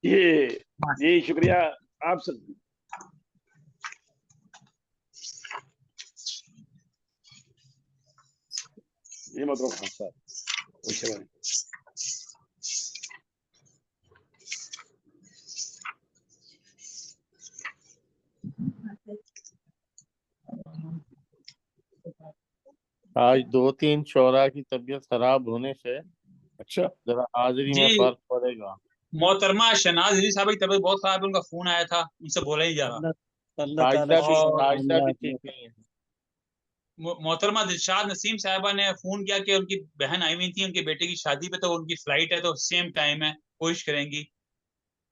ये जी शुक्रिया आप सब। ये मोहतरम खान साहब खुश रहें। आज 2-3 शोरा की तबीयत खराब होने से अच्छा जरा हाजिरी में जी फर्क पड़ेगा। मोहतरमा शनाज अली साहब की तबीयत बहुत खराब है, उनका फोन आया था, उनसे बोला ही जा रहा। अल्लाह ताला और आयशा भी ठीक नहीं है। मोहतरमा दिलशाद नसीम साहिबा ने फोन किया कि उनकी बहन आई हुई थी उनके बेटे की शादी पे, तो उनकी फ्लाइट है तो सेम टाइम है, कोशिश करेंगी।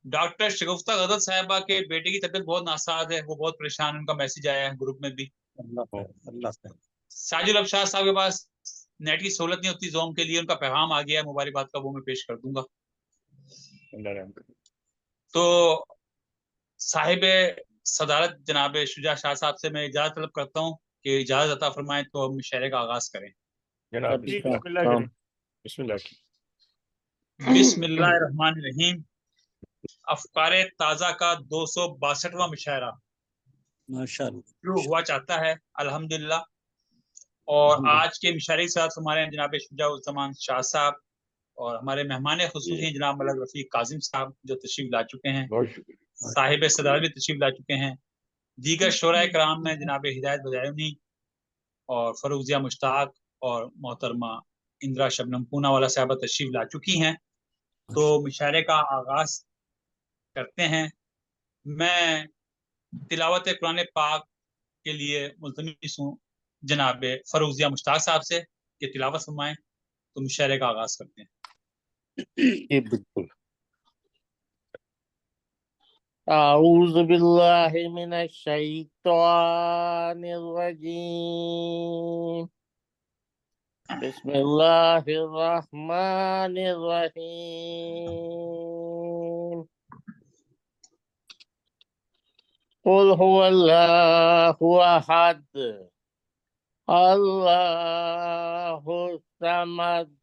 डॉक्टर शगुफ्ता गदर साहिबा के बेटे की तबीयत बहुत नासाज है, वो बहुत परेशान, उनका मैसेज आया है ग्रुप में भी। अल्लाह साजिद अबशार साहब के पास नेट की सहूलत नहीं होती जोम के लिए, उनका पैगाम आ गया है मुबारकबाद का, वो मैं पेश कर दूंगा। तो साहिब सदारत जनाब शुजा शाह साहब से मैं इजाजत तलब करता हूँ कि इजाजत अता फरमाएं तो हम मुशायरे का आगाज करें। जनाब जी बिस्मिल्लाह करें। बिस्मिल्लाह की। बिस्मिल्लाहिर्रहमानिर्रहीम। अफकारे ताजा का 262वां मुशायरा माशाअल्लाह शुरू हुआ चाहता है अल्हम्दुलिल्लाह। और आज के मुशायरे के साथ हमारे जनाब शुजाउज़्ज़मान शाह साहब और हमारे मेहमान खुसूसी हैं जनाब मलक रफीक काजिम साहब जो तशरीफ ला चुके हैं, बहुत शुक्रिया। साहिब सदारत भी तशरीफ ला चुके हैं। दीगर शोरा कराम में जनाब हिदायत बदायूनी और फरूजिया मुश्ताक और मोहतरमा इंदिरा शबनम पूनावाला साहबा तशरीफ ला चुकी हैं। तो मुशायरे का आगाज करते हैं। मैं तिलावत कुरान पाक के लिए मुल्तमिस हूँ जनाब फरूजिया मुश्ताक साहब से कि तिलावत फरमाएं, तो मुशायरे का आगाज करते हैं। जी बिल्कुल। अऊज़ु बिल्लाहि मिनश शैतानिर रजीम। बिस्मिल्लाहिर रहमानिर रहीम। कुल हुवल्लाहु अहद अल्लाहु समद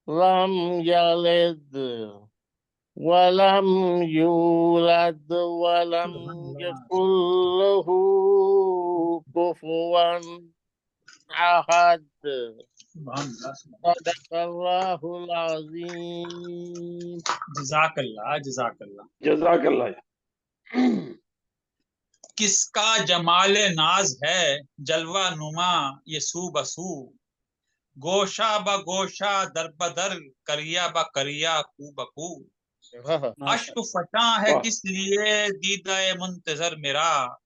लम यलिद वलम यूलद वलम यकुल लहू कुफुवन अहद। सदक़ल्लाहुल अज़ीम। जज़ाकल्लाह जज़ाकल्लाह। जज़ाकल्लाह। किसका जमाल नाज है जलवा नुमा ये सू बसू, गोशा ब गोशा दर बदर करिया ब करिया कू बकू। अश्क फटा है वाह किस लिए दीदाए मुंतजर मेरा,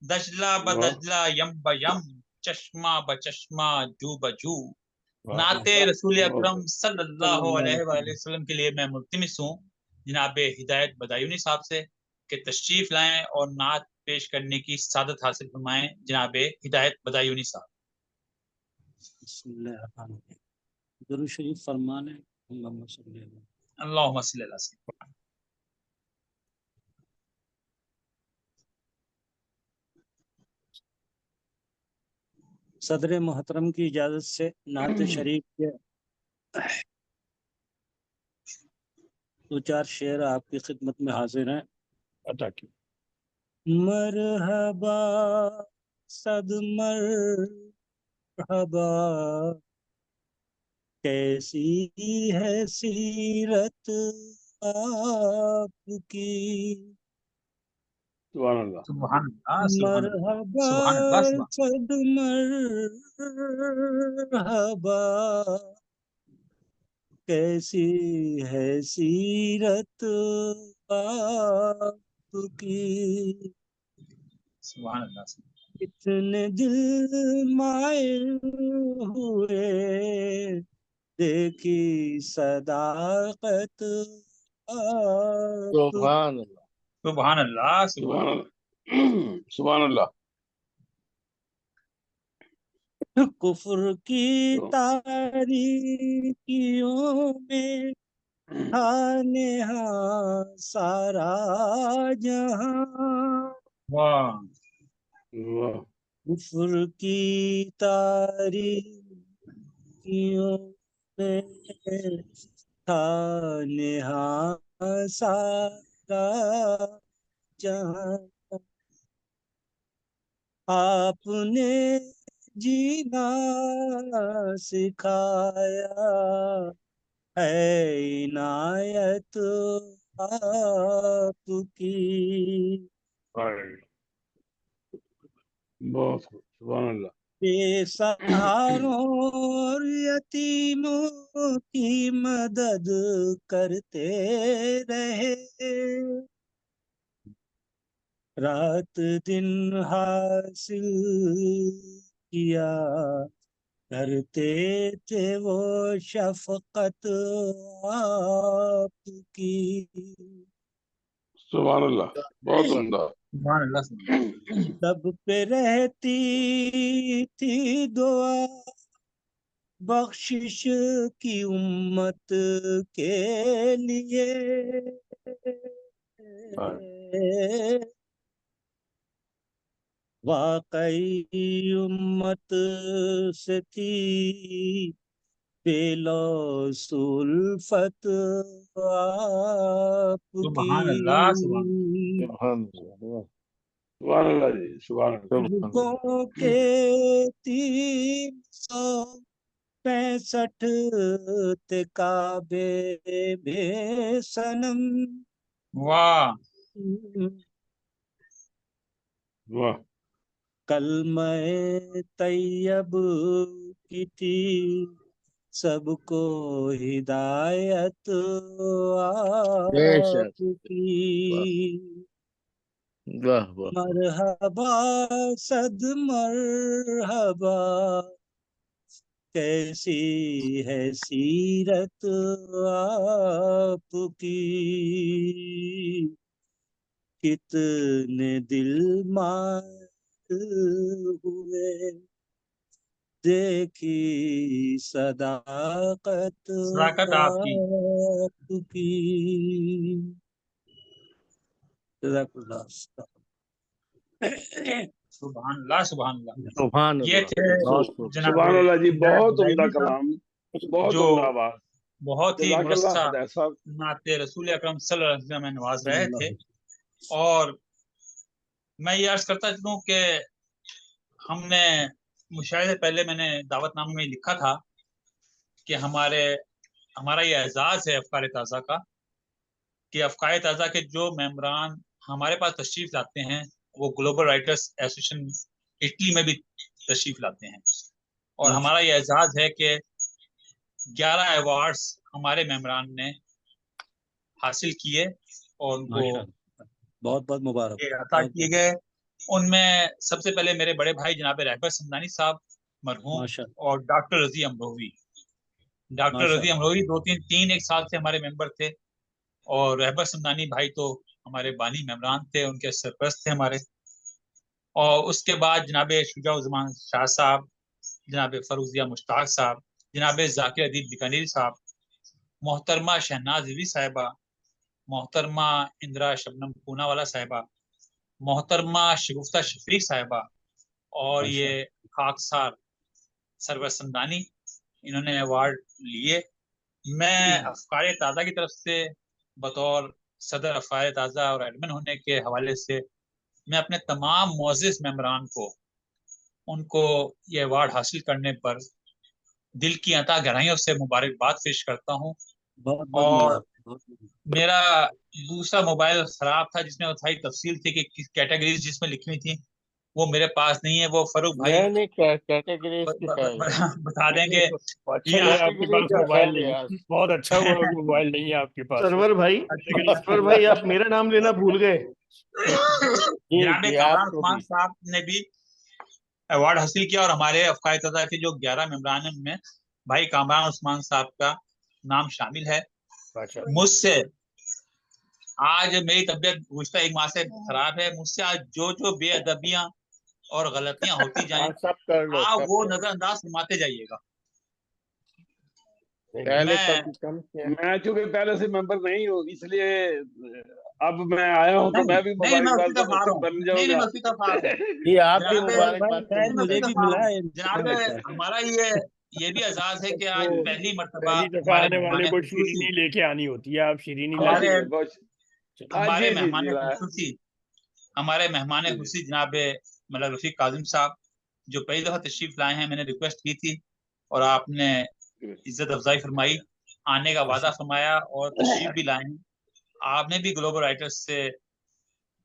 दजला ब वाह दजला यम ब यम चश्मा ब चश्मा जू ब जू। वाह नाते रसूल अकरम बहुत सल्लल्लाहु अलैहि वसल्लम के लिए मैं मुल्तमिस हूँ जनाब हिदायत बदायूनी साहब से कि तशरीफ लाएं और नात पेश करने की सादत हासिल फरमाएं जनाब हिदायत बदायूनी साहब। दुरूद शरीफ फरमाने अल्लाहुम्मा सल्ली अलैहि। अल्लाहुम्मा सल्ली अला सय्यिदना। सदर मोहतरम की इजाज़त से नात शरीफ के 2-4 शेर आपकी खिदमत में हाजिर हैं। अता की। मरहबा सद मरहबा कैसी है सीरत आपकी, सुभान अल्लाह सुभान अल्लाह सुभान अल्लाह मरहबा सुभान अल्लाह सुभान। सद मरहबा कैसी है सीरत आपकी, सुभान अल्लाह सुभान। इतने दिल मायल हुए देखी सदाकत आपकी, सुभान अल्लाह। सुभान अल्लाह सुभान। सुभान अल्लाह सुभान अल्लाह। कुफ्र की तारीकियों में नेहा सारा जहां, वाह वाह कुफ्र की तारीकियों में था नेहा सारा जहां आपने जीना सिखाया है, इनायत आपकी। बहुत सुभान अल्लाह। बेसहारों और यतीमों की मदद करते रहे, रात दिन हासिल किया करते थे वो शफकत आपकी। सुभान अल्लाह, बहुत उम्दा। सुभान अल्लाह, सुभान अल्लाह। सब पे रहती थी दुआ, बख्शिश की उम्मत के लिए। वाकई उम्मत से थी बेलौस उल्फत आपकी। सुभान अल्लाह, सुभान सुभान अल्लाह जी, सुभान अल्लाह। रुकों के 365 ते काबे में सनम, वाह, वाह, कलमे तैयब की थी सबको हिदायत बेशक। आपकी। वाह वाह। मरहबा सद मरहबा, कैसी है सीरत आपकी। कितने दिल मात हुए देखी सदाकत सदाकत आपकी। आपकी। जज़ाकल्लाह। सुभान अल्लाह, सुभान अल्लाह। सुभान ये अल्लाह, थे बहुत खूब। जनाब सुभान अल्लाह जी, हिदायत बहुत उम्दा बदायूनी साहब, कलाम, बहुत जो उम्दा आवाज। बहुत ही जज़ाकल्लाह मुरस्सा हिदायत साहब। नाते रसूल अकरम सल्लल्लाहु अलैहि वसल्लम में नवाज रहे थे। और मैं ये अर्ज करता चलूं कि हमने मुशाहिदे पहले मैंने दावतनामे में लिखा था कि हमारा ये एजाज है अफकार ताज़ा का, कि अफकार ताज़ा के जो मेंबरान हमारे पास तशरीफ लाते हैं वो ग्लोबल राइटर्स एसोसिएशन इटली में भी तशरीफ लाते हैं। और हमारा ये एजाज है कि 11 अवार्ड्स हमारे मेंबरान ने हासिल किए और उनको बहुत बहुत मुबारक, ये अता किए गए। उनमें सबसे पहले मेरे बड़े भाई जनाब रहबर समदानी साहब मरहूम, माशाअल्लाह। और डॉक्टर रजी अमरोही। डॉक्टर रजी अमरोही 2-3 एक साल से हमारे मेंबर थे, और रहबर समदानी भाई तो हमारे बानी मेंबरान थे, उनके सरपरस्त थे हमारे। और उसके बाद जनाब शुजाउज़्ज़मान शाह साहब, जनाब फरूजिया मुश्ताक साहब, जनाब जाकिर अदीब बीकानेरी साहब, मोहतरमा शहनाज रिजवी साहिबा, मोहतरमा इंदिरा शबनम पूनावाला साहिबा, मोहतरमा शगुफ्ता शफीक साहिबा, और ये खाकसार सरवर समदानी, इन्होंने अवार्ड लिए। मैं अफकार ताज़ा की तरफ से बतौर सदर अफकार ताज़ा और एडमिन होने के हवाले से मैं अपने तमाम मोअज़्ज़िज़ मेंबरान को, उनको ये अवार्ड हासिल करने पर दिल की अता गहराइयों से मुबारकबाद पेश करता हूँ। बहुत बहुत और मुबारक। मेरा दूसरा मोबाइल खराब था जिसमें सारी तफसील थी कि किस कैटेगरीज जिसमें लिखी हुई थी, वो मेरे पास नहीं है। वो फरूक भाई नहीं कैटेगरीज की है। बता देंगे। अच्छा या है आपके पास मोबाइल नहीं, बहुत अच्छा हुआ कि मोबाइल नहीं है आपके पास। सरवर भाई आप मेरा नाम लेना भूल गए। जनाब कामरान उस्मान साहब ने भी अवार्ड हासिल किया, और हमारे अफकार ताज़ा के जो 11 मेंबरान हैं उनमें भाई कामरान उस्मान साहब का नाम शामिल है। मुझसे आज मेरी तबीयत गुज़श्ता एक माह से खराब है, मुझसे आज जो बेअदबियां और गलतियां होती जाएं सब कर लो, आप सब वो कर लो। नजरअंदाज फरमाते जाइएगा। पहले मैं कभी कम किया। मैं चूंकि पहले से मेंबर नहीं हूँ, इसलिए अब मैं आया हूँ तो मैं भी नहीं, मैं मोबाइल उसी तरफ आ रहा हूँ। बन नहीं, जाऊंगा। मैं उसी तरफ आ रहा हूँ ये आपकी जनाब। मुबारकबाद नहीं, मैं मुझे उसी भी तरफ आ रहा मिला हूँ है जनाब। हमारा ये ये भी एजाज है कि आज वो पहली मरतबा पहली दफा हमारे आने वाले मेहमान को खुसूसी शीरीनी लेके आनी होती है। आप शीरीनी हाँ लाए? हमारे जी बहुत हाँ हमारे जी जी मेहमान जी लाया खुसूसी हमारे मेहमान जी खुसूसी जनाब मतलब रफीक काजिम साहब जो पहली दफा तशरीफ लाए हैं। मैंने रिक्वेस्ट की थी और आपने इज्जत अफजाई फरमाई, आने का वादा फरमाया और तशरीफ भी लाए हैं। आपने भी ग्लोबल राइटर्स से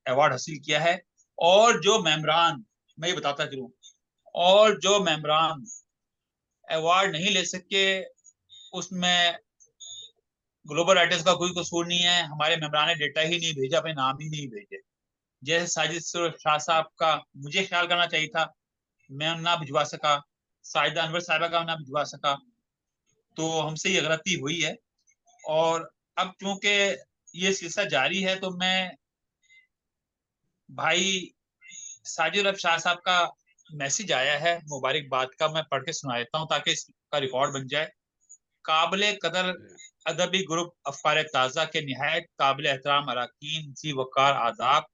अवार्ड हासिल किया है। और जो मेम्बरान, मैं ये बताता चलूं, और जो मेम्बरान अवार्ड नहीं ले सके उसमें ग्लोबल राइटर्स का कोई कसूर नहीं है। हमारे मेम्बरान ने डेटा ही नहीं भेजा, अपने नाम ही नहीं भेजे। जैसे साजिद शाह साहब का मुझे ख्याल करना चाहिए था, मैं ना भिजवा सका, साहिदा अनवर साहिबा का ना भिजवा सका, तो हमसे ये गलती हुई है। और अब क्योंकि ये सिलसिला जारी है तो मैं भाई साजिद अरब शाह साहब का मैसेज आया है मुबारकबाद का, मैं पढ़ के सुना देता हूँ ताकि इसका रिकॉर्ड बन जाए। काबिल कदर अदबी ग्रुप अफकार ताज़ा के निहायत काबिल एहतराम अरकान जी वकार आदाब,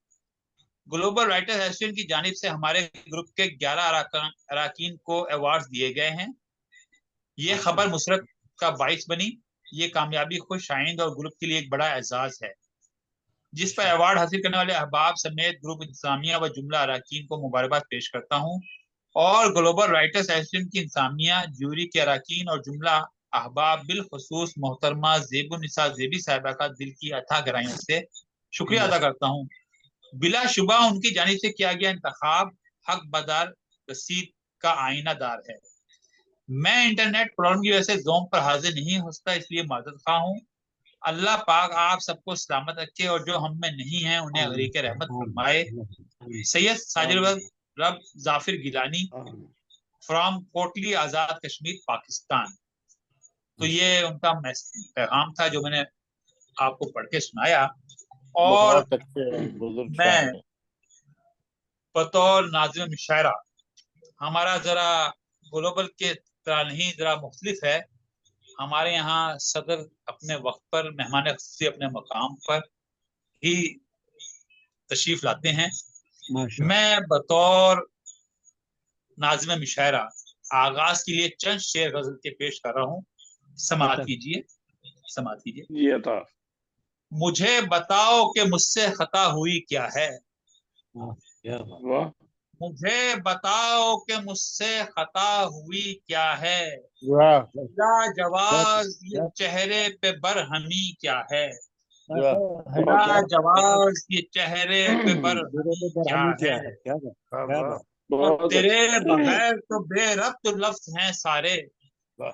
ग्लोबल राइटर्स एसोसिएशन की जानिब से हमारे ग्रुप के 11 अरकान को अवार्ड दिए गए हैं। ये खबर मुसरत का बाइस बनी। ये कामयाबी खुश आइंद और ग्रुप के लिए एक बड़ा एजाज है, जिस पर अवार्ड हासिल करने वाले अहबाब समेत ग्रुप इंतजामिया व जुमला अरकान को मुबारकबाद पेश करता हूँ। और ग्लोबल राइटर्स एसोसिएशन की इंतजामिया, ज्यूरी के अरकान और जुमला अहबाब, बिलखसूस मोहतरमा ज़ेबुन्निसा ज़ेबी साहिबा का दिल की अथाह गहराइयों से शुक्रिया अदा करता हूँ। बिलाशुबा उनकी जानिब से किया गया इंतखाब हक बदार रसीद का आईनादार है। मैं इंटरनेट प्रॉब्लम की वजह से ज़ूम पर हाजिर नहीं हो सकता, इसलिए माजरत खा हूँ। अल्लाह पाक आप सबको सलामत रखे और जो हम में नहीं है उन्हें अगरीक रहमत फरमाए। सैयद साजिद रब जाफिर गिलानी फ्रॉम कोटली आजाद कश्मीर पाकिस्तान। तो ये उनका पैगाम था जो मैंने आपको पढ़ के सुनाया। और बहुत अच्छे बुजुर्ग मैं शायर हैं। बतौर नाज़िम मुशायरा, हमारा जरा ग्लोबल के तरह नहीं, जरा मुख्तलिफ है। हमारे यहाँ सदर अपने वक्त पर, मेहमान खुसूसी अपने मकाम पर ही तशरीफ लाते हैं। मैं बतौर नाज़िम मुशायरा आगाज के लिए चंद शेर गजल के पेश कर रहा हूँ। समाअत कीजिए, समाअत कीजिए। ये था मुझे बताओ कि मुझसे खता हुई क्या है, वाह मुझे बताओ कि मुझसे खता हुई क्या है, वाह लाजवाब ये चेहरे पे बरहमी क्या है, वाह लाजवाब ये चेहरे पे बरहमी क्या है। वाह बहुत तेरे अच्छा बगैर तो बेरब्त लफ्ज हैं सारे, वाह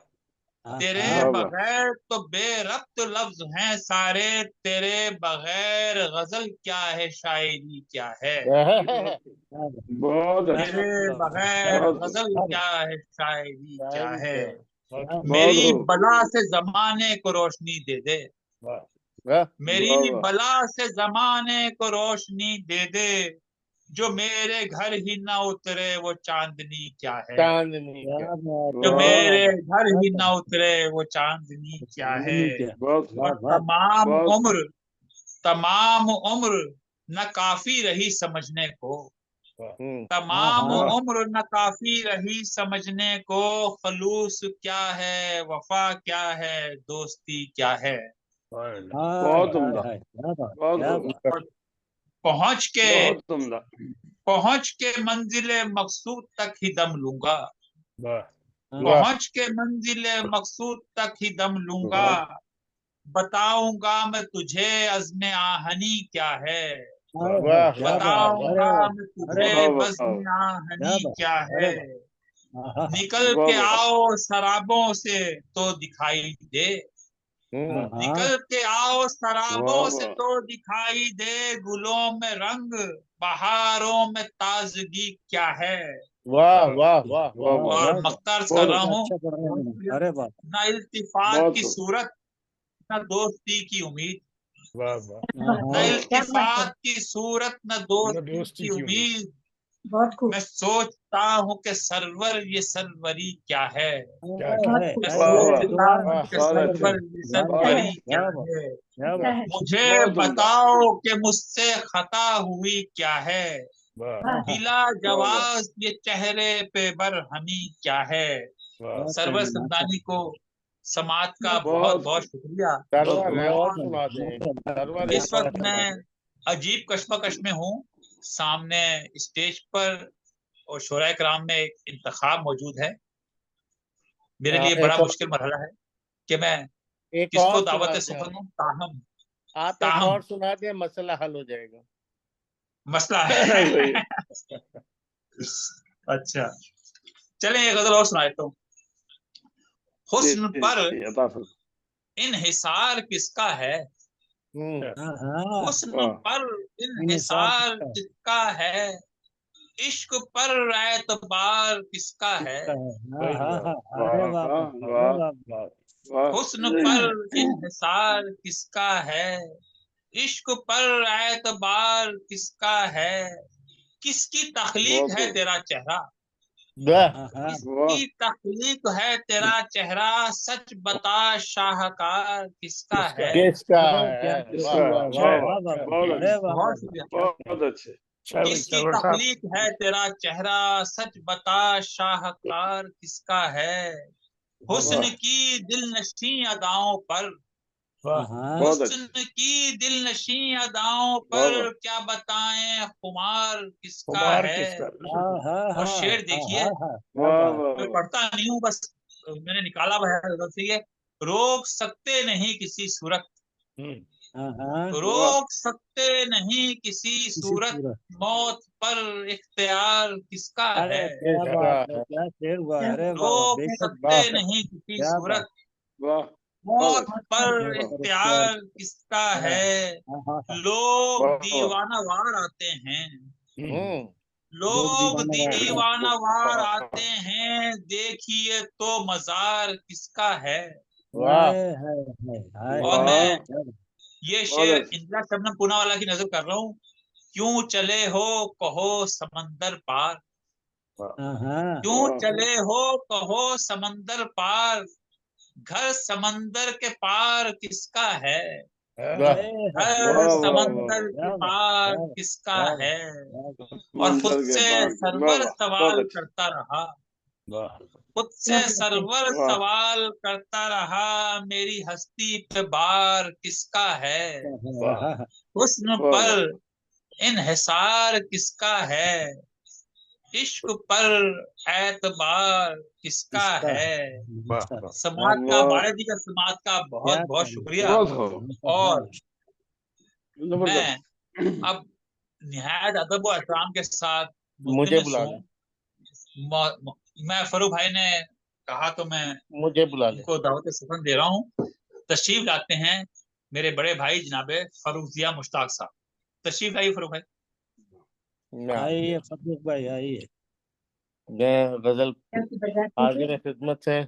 तेरे वाह वाह बगैर तो बेरब्त लफ्ज हैं सारे, तेरे बगैर गजल क्या है, शायरी क्या है, बहुत अच्छा तेरे बगैर बहुत खूब गजल क्या है, शायरी क्या शायरी है। क्या है। बहुत मेरी खूब बला से जमाने को रोशनी दे दे, वाह वाह मेरी वाह वाह बला से जमाने को रोशनी दे दे, जो मेरे घर ही ना उतरे वो चांदनी क्या है, चांदनी क्या जो वाह मेरे घर ही ना उतरे वो चांदनी क्या है। बहुत खूब और तमाम बहुत खूब उम्र, तमाम उम्र न काफी रही समझने को, तमाम वाह उम्र न काफी रही समझने को, खलूस क्या है, वफा क्या है, दोस्ती क्या है। बहुत उम्दा बहुत खूब और पहुंच के बहुत उम्दा पहुंच के मंजिले मकसूद तक ही दम लूंगा, वाह पहुंच के मंजिले मकसूद तक ही दम लूंगा, वाह बताऊंगा मैं तुझे अज़्म आहनी क्या है, वाह बताऊंगा मैं तुझे वाह बज़्म आहनी क्या है। निकल वाह के वाह आओ शराबों से तो दिखाई दे, निकल के आओ वाह शराबों से वाह तो दिखाई दे, गुलों में रंग बहारों में ताजगी क्या है। वाह वाह वाह वाह वाह और मख्तार कर बहुत रहा अच्छा हूँ, न इल्तिफात बहुत की खूब सूरत न दोस्ती की उम्मीद, वाह वाह न इल्तिफात की सूरत न दोस्ती की उम्मीद, मैं सोचता हूँ कि सरवर ये सरवरी क्या है, मैं वाह वाह सोचता हूँ कि बहुत अच्छे सरवर ये बहुत सरवरी अच्छे क्या है। मुझे बहुत उम्दा बताओ कि मुझसे खता हुई क्या है, वाह बिला वाह वाह जवाब ये चेहरे पे बरहमी क्या है। वाह सरवर समदानी को समाज का बहुत बहुत बहुत शुक्रिया। सरवर है और बहुत सुना दें, सरवर है इस और वक्त सुना मैं दें। अजीब कश्मकश में हूँ। सामने स्टेज पर और शोराए कराम में एक इंतखाब मौजूद है। मेरे लिए बड़ा एक और मुश्किल मरहला है कि मैं एक किसको और दावत सुना सफर दें, दूं। ताहम आप एक ताहम और सुना दें, मसला हल हो जाएगा। मसला सही है। अच्छा, चलें एक गजल और सुना देता हूँ। जी हुस्न पर जी अता फरमाइए। इन्हिसार किसका है, हाँ हुस्न वाह पर इंसाफ इन्हिसार किसका किसका है, इश्क पर एतबार किसका है। किसका है। भाई हाँ वाह अरे वाह वाह वाह अरे वाह वाह। वाह वाह हुस्न पर इन्हिसार किसका है, इश्क पर एतबार किसका है, किसकी तख्लीक बहुत है खूब तेरा चेहरा, वाह वाह किसकी तख्लीक है तेरा चेहरा, सच बता शाहकार किसका किसका है। किसका अरे क्या है? वाह किसका वाह है? वाह वाह वाह वाह वाह बहुत अरे अच्छे वाह बहुत वाह शुक्रिया। बहुत अच्छे। अच्छा भाई किसकी सरवर साहब तख्लीक है तेरा चेहरा, सच बता शाहकार किसका है। हुस्न वाह की दिलनशी अदाओं पर, वाह हाँ बहुत अच्छे हुस्न की दिलनशी अदाओं वाह पर वाह क्या बताएं खुमार किसका कुमार है। किसका हाँ हाँ और हाँ शेर हाँ देखिए, हाँ हाँ क्या वाह बात। वाह मैं वाह पढ़ता नहीं हूँ, बस मैंने निकाला हुआ है उधर से। ये रोक सकते नहीं किसी सूरत, हाँ वाह रोक सकते नहीं किसी किसी सूरत, सूरत। मौत पर इख्तियार किसका अरे है। क्या किसका बात है, है? क्या शेर हुआ, अरे वाह रोक बेशक। सकते वाह नहीं किसी क्या बात। सूरत, वाह बहुत मौत अच्छे पर मौत पर इख्तियार। इख्तियार किसका हाँ है। हाँ हाँ हाँ। लोग वाह वाह दीवाना वार आते हैं, हम्म लोग लोग दीवाना वार दीवाना वार आते वाह हैं, देखिए तो मजार किसका है। वाह हाय हाय हाय हाय और हाय। वाह मैं क्या बात। ये बहुत शेर अच्छे इंदिरा शबनम पूनावाला की नजर कर रहा हूँ। क्यों चले हो कहो समंदर पार, हाँ क्यों वाह चले हो कहो समंदर पार, घर समंदर के पार किसका है। वाह हाय हाय घर हाय वाह वाह हाय। वाह समंदर के क्या बात पार क्या बात किसका क्या बात है। क्या बात। और खुद मंदिर के से पार की वाह सरवर वाह बहुत सवाल अच्छे करता रहा, वाह खुद से सरवर वाह सवाल करता रहा, मेरी हस्ती पे बार किसका है। वाह हाँ, हाँ, हुस्न वाह वाह पर इन्हिसार किसका है, इश्क पर एतबार किसका किसका है। है। वाह अच्छा, वाह क्या समाज का, वाह बारे जी का समाज का बहुत क्या बहुत शुक्रिया। बहुत हो और मैं जबरदस्त अब निहायत अदब व एहतराम के साथ मुझे मुल्तमिस बुला हूँ। लें, मैं फरूख भाई ने कहा तो मैं मुझे बुला लें। उनको दावत सफर दे रहा हूँ। तशरीफ लाते हैं मेरे बड़े भाई जनाबे फरूखिया मुश्ताक साहब। तशरीफ लाइए फरूख भाई। ना आइए फतेह भाई आइए। मैं गजल हाजिर खिदमत है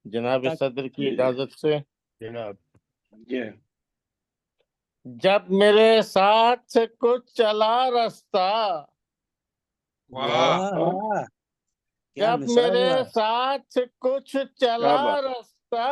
जनाब तक सदर की इजाजत से। जनाब ये जब मेरे साथ कुछ चला रास्ता, वाह हाँ हाँ हाँ क्या जब मिसाल हुआ मेरे है। साथ कुछ क्या चला बात रास्ता,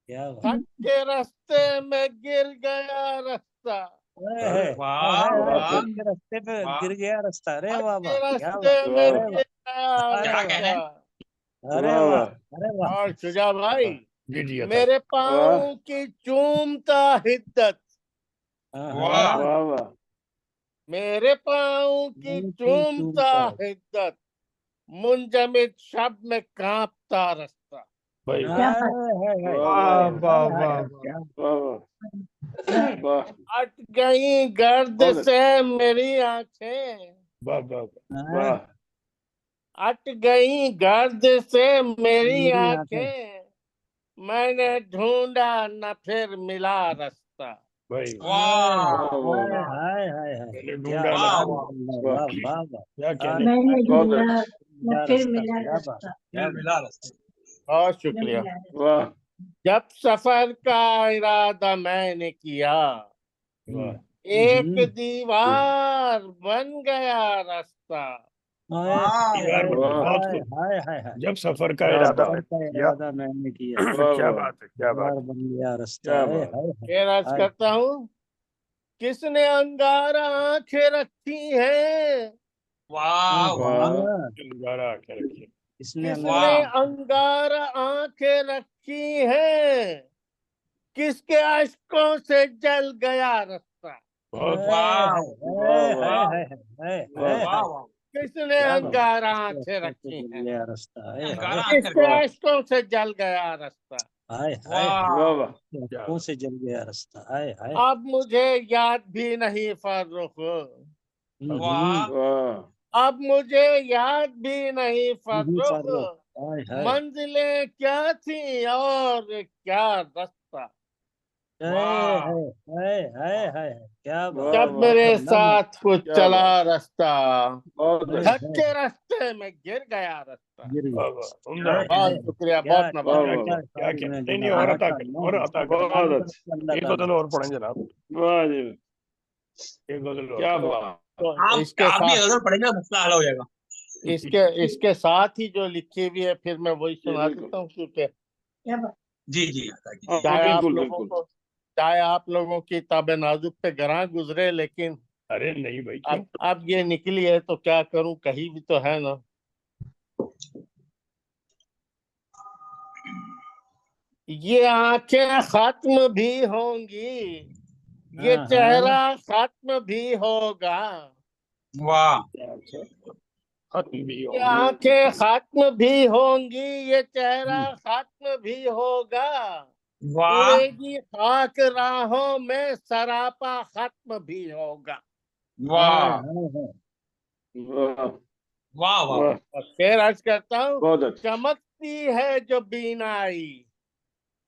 क्या बात थक के रास्ते में गिर गया रास्ता, है। अरे वाह हाय वाह वाह थक के रास्ते पे वाह। गिर गया रास्ता, अरे थक वाह के वाह क्या रास्ते बात। में वाह अरे गिर वाह गया क्या अरे वाह कहने। रास्ता। अरे वाह वाह वाह अरे वाह। और शुजा भाई, जी जी अता मेरे वाह पाँव की चूमता हिद्दत, हाँ वाह हाँ वाह वाह मेरे पाँव की ऊंची चूमता चूमता। हिद्दत, मुंजमिद शब में कांपता रास्ता। भाई हाय हाय हाय वाह वाह हाय वाह वाह हाय हाय वाह हाय, वाह क्या वाह वाह वाह अट गई गर्द बहुत से अच्छे मेरी आंखें, वाह वाह हाँ, वाह अट गई गर्द से मेरी मेरी आंखें। आंखें, मैंने ढूंढा न फिर मिला रास्ता। भाई वाह वाह वाह हाय वाह हाय हाय हाय मैंने क्या ढूंढा ना वाह बात फिर वाह है, वाह वाह वाह वाह। क्या कहने। अरे मैंने बहुत ढूंढा अच्छे न मिला फिर रास्ता, मिला क्या बात रास्ता, क्या फिर बात। मिला रास्ता। बहुत न शुक्रिया। मिला रास्ता। वाह जब सफर का इरादा मैंने किया, वाह एक हम्म, दीवार बन गया रास्ता। हाय वाह दीवार हाय बन गई, वाह बहुत हाय खूब। हाय हाय हाय। जब सफर का क्या इरादा बात सफर मैंने का किया। इरादा मैंने किया, वाह क्या वाह बात है, क्या बात दीवार बन गया रास्ता, क्या हाय बात हाय फिर अर्ज हाय। करता हूँ, किसने अंगारा आंखें रखी हैं, वाह हाँ वाह। वाह हाँ है। अंगारा आके रखिए। इसने किसने अंगार आंखें रखी हैं, किसके अश्कों से जल गया रास्ता। वाह वाह किसने अंगार आंखें रखी हैं, रास्ता अंगारा किसके अश्कों से जल गया रास्ता। हाय वाह वाह वाह कौन से जल गया रास्ता हाय हाय अब मुझे याद भी नहीं फर्रुख, वाह वाह अब मुझे याद भी नहीं फर्रुख, हाय हाय मंजिलें क्या थी और क्या रास्ता। हाय हाय हाय हाय क्या बात जब वाह, मेरे वाह, साथ कुछ क्या चला रास्ता, बहुत हाय, थक के रास्ते में गिर गया रास्ता। गिर गया। बहुत शुक्रिया, क्या- बहुत वाह, नवाज। वाह, क्या क्या मैं नहीं नहीं, जनाब और अता का करें, नाम- और अता करें। बहुत अच्छा अल्लाह एक ताला। गजल और पढ़ें जनाब, वाह जी एक गजल और। क्या बात तो आप इसके आप भी साथ अगर पढ़ेंगे मसला हल हो जाएगा। इसके साथ ही जो लिखी हुई है फिर मैं वही सुना बिल्कुल। देता हूँ, क्योंकि जी जी आता जी। हाँ चाहे आप बिल्कुल लोगों बिल्कुल को चाहे आप लोगों की ताबे नाजुक पे गरां गुजरे, लेकिन अरे नहीं भाई, क्यों? अब ये निकली है तो क्या करूं, कहीं भी तो है ना। ये आंखें खत्म भी होंगी, ये हाँ, चेहरा खत्म भी होगा, वाह खत्म भी ये होंगे। आंखें खत्म भी होंगी, ये चेहरा खत्म भी होगा, वाह उड़ेगी खाक राहों में सरापा खत्म भी होगा। वाह वाह वाह वाह वाह और फिर अर्ज करता हूँ, बहुत अच्छा चमकती है जो बीनाई,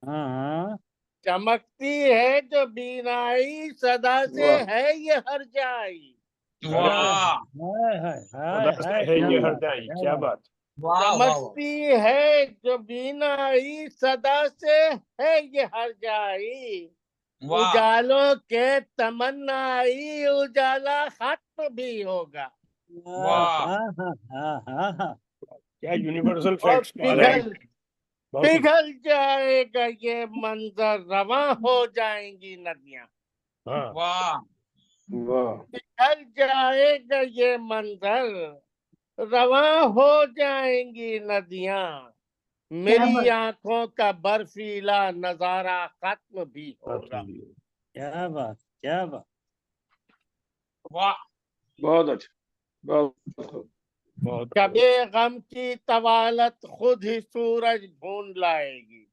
हाँ, चमकती है जो बीनाई, सदा से वाह है ये हर जाई। वाह हाय हाय हाय खुदा से हाय है क्या ये बात, हरजाई, क्या क्या बात। बात। वाह वाह चमकती है जो बीनाई, सदा से है ये हर जाई, वाह उजालों के तमन्नाई, उजाला खत्म भी होगा। वाह हाँ हाँ हाँ हाँ हाँ क्या यूनिवर्सल और फैक्ट्स मार है। बहुत पिघल जाएगा ये मंजर, रवां हो जाएंगी नदियां। हाँ वाह वाह पिघल जाएगा ये मंजर, रवां हो जाएंगी नदियां, मेरी आंखों का बर्फीला नजारा खत्म भी होगा। क्या बात, क्या बात। वाह बहुत अच्छा बहुत बहुत कभी गम की तवालत खुद ही सूरज ढूंढ लाएगी,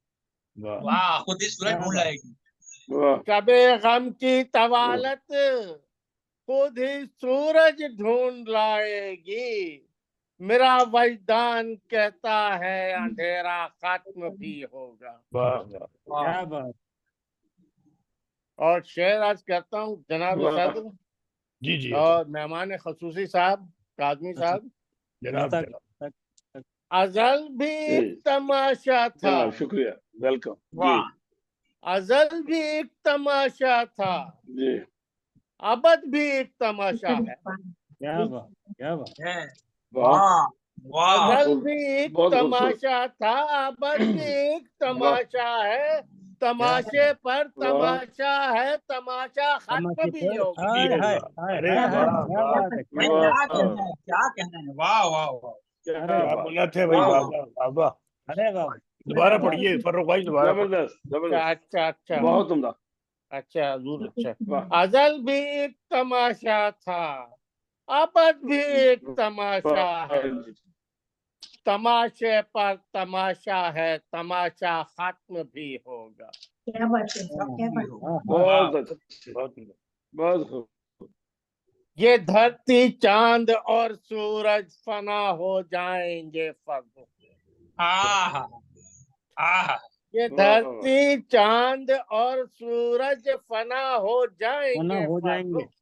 वाह वाह खुद ही सूरज ढूंढ लाएगी। वाह कभी गम की तवालत खुद ही सूरज ढूंढ लाएगी, मेरा वजदान कहता है अंधेरा खत्म भी होगा। वाह वाह वाह क्या बात। और शेर आज करता हूँ जनाब वाह सदर जी जी और मेहमान खसूसी साहब कादमी साहब। जनाब तक- जनाब। तक- तक- अजल भी एक तमाशा था, जनाब शुक्रिया वेलकम जी वाह अजल भी एक तमाशा था, जी अबद भी एक तमाशा है। क्या बात, क्या बात। है वाह वाह वाह अजल भी एक बहुत खूबसूरत तमाशा था, अबद भी एक वाह तमाशा है, तमाशे पर वाह तमाशा है, तमाशा खत्म तमाशे भी पर होगा। हाय हाय हाय अरे हाय हाय वाह क्या वाह बात है, क्या क्या बात। कहना है, क्या कहना है। वाह वाह वाह क्या अरे क्या बात बोला थे भाई, वाह वाह वाह वाह। अरे वाह, दोबारा पढ़िए फर्रुख भाई, दोबारा पढ़िए। जबरदस्त अच्छा जबरदस्त अच्छा अच्छा बहुत उम्दा अच्छा हजूर, अच्छा। वाह अजल भी एक तमाशा था, अबद भी एक तमाशा है, वाह तमाशे पर तमाशा है, तमाशा खत्म भी होगा। क्या बात है, क्या बात है। हाँ, बहुत वाह, अच्छे बहुत बहुत खूब ये धरती चांद और सूरज फना हो जाएंगे फर्द, आहा आहा ये वाह वाह धरती चांद और सूरज फना हो मना जाएंगे हो जाएंगे। फर्द,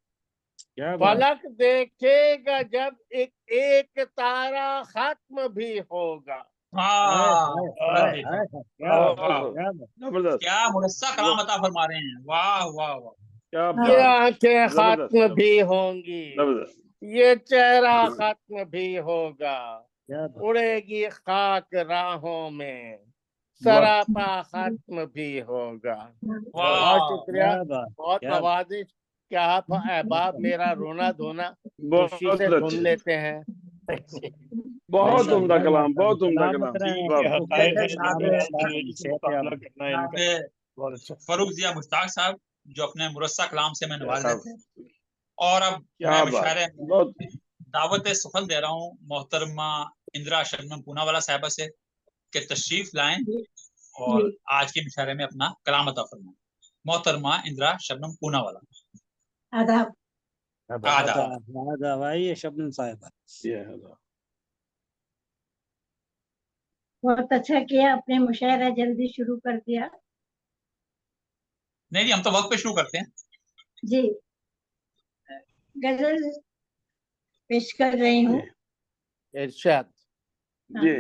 क्या बात। फलक देखेगा जब एक एक तारा खत्म भी होगा। हाय आह हाय हाय देखा। हाय क्या वाह, बात, बहुत क्या बात। जबरदस्त क्या मुनस्सा कलाम अता फरमा रहे हैं। वाह वाह वाह क्या ये बात आंखें जबरदस्त खत्म भी होंगी, जबरदस्त ये चेहरा खत्म भी होगा, क्या बात। उड़ेगी खाक राहों में, वाह सरापा खत्म भी होगा। बहुत वाह शुक्रिया, क्या बात, बहुत क्या नवाजिश कि आप अहबाब मेरा रोना धोना खुशी बहुत से सुन अच्छे लेते हैं। बहुत माशाल्लाह, उम्दा कलाम, बहुत उम्दा सलामत कलाम। रहें, वाह, ये आपको हकायक है, खैर जनाब नजरिया है, सलामत अंग्रेजी से सेहत मुकाबला याब। करना है इनका जनाब बहुत अच्छा। फरूख जिया मुश्ताक साहब जो अपने मुरस्सा कलाम से मैं नवाज क्या देते हैं। और अब मैं क्या बात, मुशायरे में बहुत दावत सुखन दे रहा हूँ मोहतरमा इंदिरा शबनम पूनावाला साहिबा से कि तशरीफ लाएं और आज के मुशायरे में अपना कलाम अता फरमाएं। मोहतरमा इंदिरा शबनम पूनावाला। आदाब। आदाब। आदाब। आइए शबनम साहिबा। ये है। बहुत अच्छा किया, आपने मुशायरा जल्दी शुरू कर दिया। नहीं हम तो वक्त पे शुरू करते हैं। जी, गजल पेश कर रही हूँ। इरशाद। जी,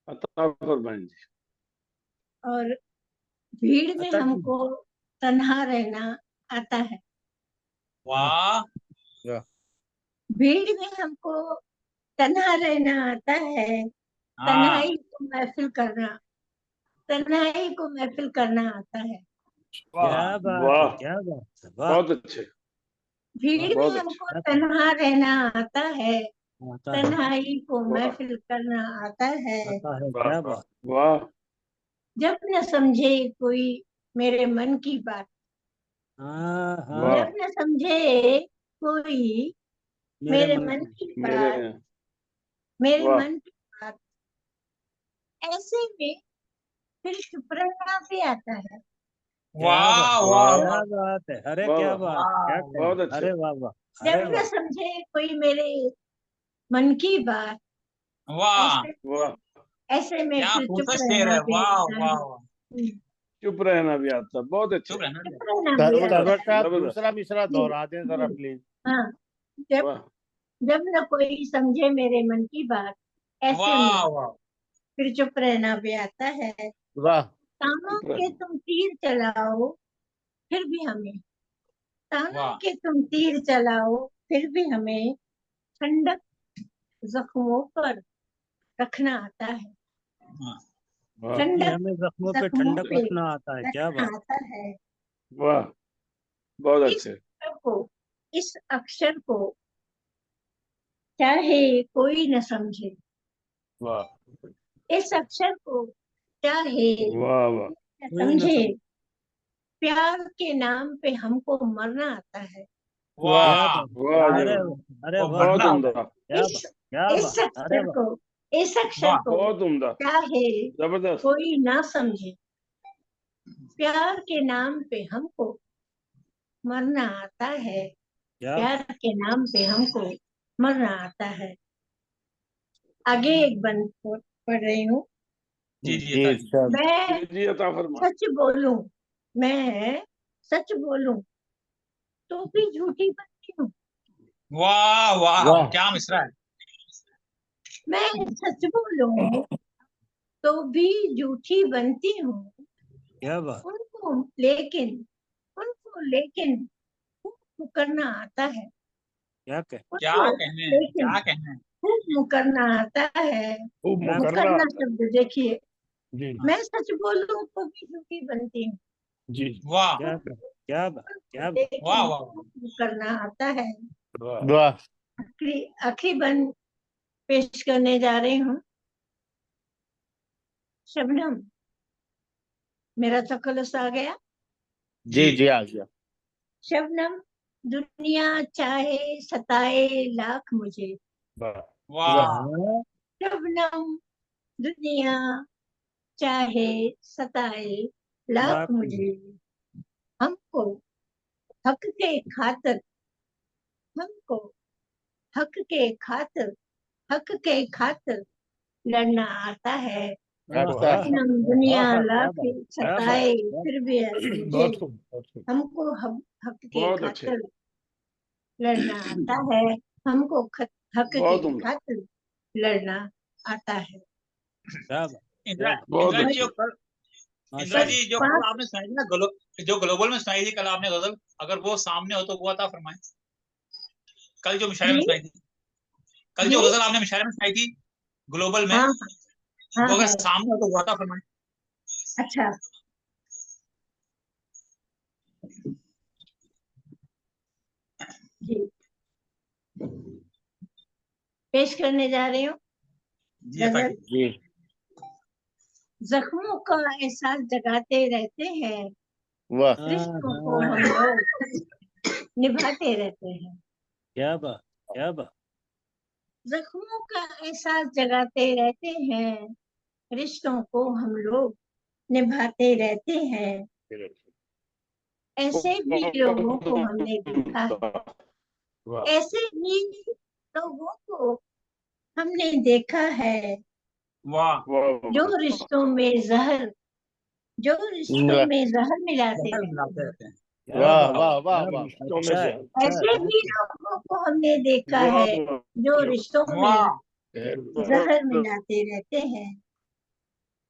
अता फरमाएं जी। और भीड़ में अता जी। हमको तन्हा रहना आता है, वाह भीड़ में हमको तन्हा रहना आता है, हाँ तन्हाई को महफिल करना, तन्हाई को महफिल करना आता है। क्या बात है, वाह, क्या बात है, वाह। बहुत अच्छे, भीड़ में बहुत अच्छे। हमको तन्हा रहना आता है, आता है, तन्हाई को वाह, महफिल करना आता है। आता है, वाह, क्या वाह, बात। वाह, जब न समझे कोई मेरे मन की बात, हाँ हाँ, वाह, जब न समझे कोई मेरे मेरे मन मन की। की मेरे बात, मेरे वाह, मन की बात, ऐसे में फिर चुप रहना भी आता है। क्या बात, वाह वाह वाह, क्या वाह बात है, अरे वाह, क्या वाह, बात, क्या वाह बहुत कहें, अच्छे, अरे वाह वाह, जब अरे न वाह। समझे कोई मेरे मन की बात, वाह ऐसे वाह, ऐसे में क्या फिर चुप खूबसूरत शेर रहना है। भी वाह आता वाह है। वाह। चुप रहना भी आता, बहुत अच्छे, चुप रहना चुप चाहिए। रहना भी आता सरवर है। साहब जबरदस्त, दूसरा मिसरा जी, दोहरा दें जरा जी, प्लीज। हाँ। जब वाह, जब न कोई समझे मेरे मन की बात, ऐसे में वाह वाह फिर चुप रहना भी आता है। वाह तानों चुप के रहना, तुम तीर चलाओ फिर भी हमें, तानों वाह के तुम तीर चलाओ फिर भी हमें ठंडक जख्मों पर रखना आता है। हाँ, वाह, कि ठंडक हमें जख्मों पे जख्मों ठंडक पे रखना आता है, क्या रखना बात। आता है। वाह, बहुत इस अच्छे, अक्षर को इस अक्षर को चाहे कोई न समझे, वाह, इस अक्षर को चाहे वाह, वाह, न कोई न समझे, समझ, प्यार के नाम पे हमको मरना आता है। वाह क्या वाह बात, वाह जी, अरे वाह, अरे वो वाह, बहुत मरना उम्दा, होता है। क्या इस बात, क्या इस बात, अरे अक्षर वाह। को इस अक्षर वाह को बहुत उम्दा, चाहे जबरदस्त, कोई ना समझे, प्यार के नाम पे हमको मरना आता है, क्या प्यार के नाम पे हमको मरना आता है। आगे एक बंद पढ़ रही हूँ। जी जी जी अता जी। इरशाद। मैं जी जी, अता फरमाएं, सच बोलूं, मैं सच बोलूं तो भी झूठी बनती हूँ, वाह वाह वाह क्या मिसरा है। मैं सच बोलूं तो भी झूठी बनती हूँ, क्या बात, उनको लेकिन उनको लेकिन खूब मुकरना आता है, क्या कह, क्या उनको कहने हैं, लेकिन क्या कहने हैं। खूब मुकरना आता है। खूब क्या मुकर्रा मुकरना आता है, शब्द देखिए, जी मैं सच बोलूं तो भी झूठी बनती हूँ, जी, वाह क्या कह, क्या बात, क्या बात। वाह लेकिन वाह खूब मुकरना आता है। वाह, वाह आखिरी बंद पेश करने जा रही हूँ। शबनम, मेरा तो कलश आ गया। जी जी जी आ गया। शबनम, दुनिया चाहे सताए लाख मुझे, वाह, वाह हाँ, शबनम, दुनिया चाहे सताए लाख लाख मुझे, हमको हक के खातिर, हमको हक के खातिर, हक के खातिर लड़ना आता है। आता है। शबनम, दुनिया हाँ, क्या लाख बात, क्या बात, सताए क्या फिर भी मुझे, बहुत खूब, बहुत खूब, हमको हक के बहुत अच्छे, खातिर लड़ना आता है, हमको हक के बहुत उम्दा, खातिर लड़ना आता है। क्या बात, इंदिरा क्या बात, बहुत इंदिरा जी अच्छे, जो कल इंदिरा माशाल्लाह। जी जो कल पांच आपने सुनाई थी ना जो ग्लोबल में सुनाई थी कल आपने गजल, अगर वो सामने हो तो वो अता फरमाए। कल जो मुशायरे जी में सुनाई थी, कल जी, जो गजल आपने मुशायरे में सुनाई थी ग्लोबल में, हाँ हाँ वो अगर है, सामने हो तो वो अता फरमाए। अच्छा जी। पेश करने जा रही हूँ। जी ऐसा गजल। कीजिए। जी जख्मों का एहसास जगाते रहते हैं, वाह रिश्तों को हम लोग निभाते रहते हैं। क्या बात क्या बात। जख्मों का एहसास जगाते रहते हैं, रिश्तों को हम लोग निभाते रहते हैं। ऐसे भी लोगों को हमने देखा है, वाह ऐसे भी लोगों को हमने देखा है, वाह जो रिश्तों में जहर मिलाते जहर हैं। मिलाते रहते हैं। वाह वाह वाह वाह। अच्छा है, अच्छा ऐसे है। भी लोगों को हमने देखा है, जो रिश्तों में वाह जहर मिलाते रहते हैं।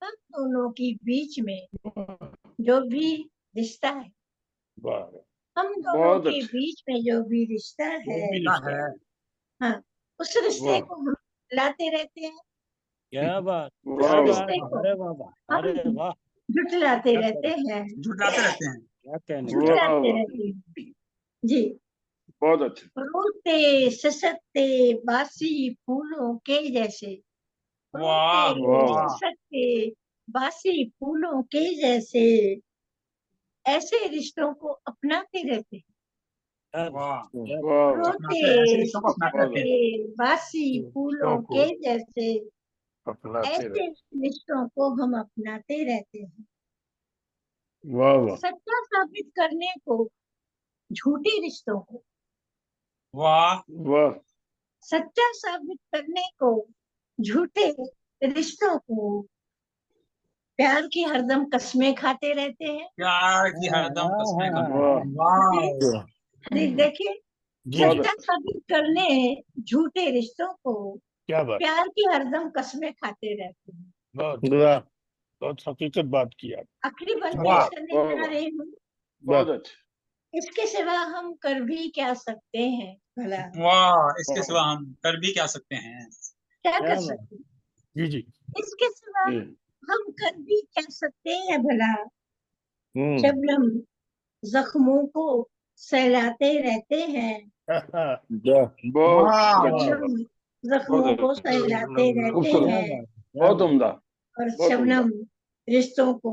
हम दोनों के बीच में जो भी रिश्ता है, हम दोनों बहुत के अच्छा। बीच में जो भी रिश्ता है, है। हाँ, उस रिश्ते को हम लाते रहते हैं, क्या बात उस क्या बात। रिश्ते को अरे वाह वाह अरे हम वाह। झुठलाते क्या रहते हैं, झुठलाते रहते हैं। क्या कहने झुठलाते रहते हैं। जी। बहुत अच्छा। रोते ससकते बासी फूलों के जैसे, वाह रोते वाह ससकते बासी फूलों के जैसे, ऐसे रिश्तों को अपनाते रहते हैं। क्या वाह क्या वाह रोते ऐसे रिश्तों को अपनाते रहते हैं। ससकते बासी फूलों के जैसे, ऐसे रिश्तों को हम अपनाते रहते हैं। वाह वाह सच्चा साबित करने को झूठे रिश्तों को, वाह वाह सच्चा साबित करने को झूठे रिश्तों को प्यार की हरदम कस्में खाते रहते हैं। प्यार की हरदम कस्में खाते वाह हैं। वाह देखिए, बहुत सच्चा साबित करने झूठे रिश्तों को क्या बात, प्यार की हरदम कस्में खाते रहते हैं। बहुत बहुत हकीकत बात की आप। आखिरी बात वाह पेश करने वाह, जा वाह। रही हूँ। बहुत अच्छा। इसके सिवा हम कर भी क्या सकते हैं भला, वाह इसके सिवा हम कर भी क्या सकते हैं। क्या क्या कर बात। सकते हैं? जी जी इसके सिवा जी। हम कर भी क्या सकते हैं भला, शबनम जख्मों को सहलाते रहते हैं, बहुत अच्छा। शबनम जख्मों को सहलाते रहते खूबसूरत। हैं, बहुत उम्दा। और बहुत उम्दा। शबनम रिश्तों को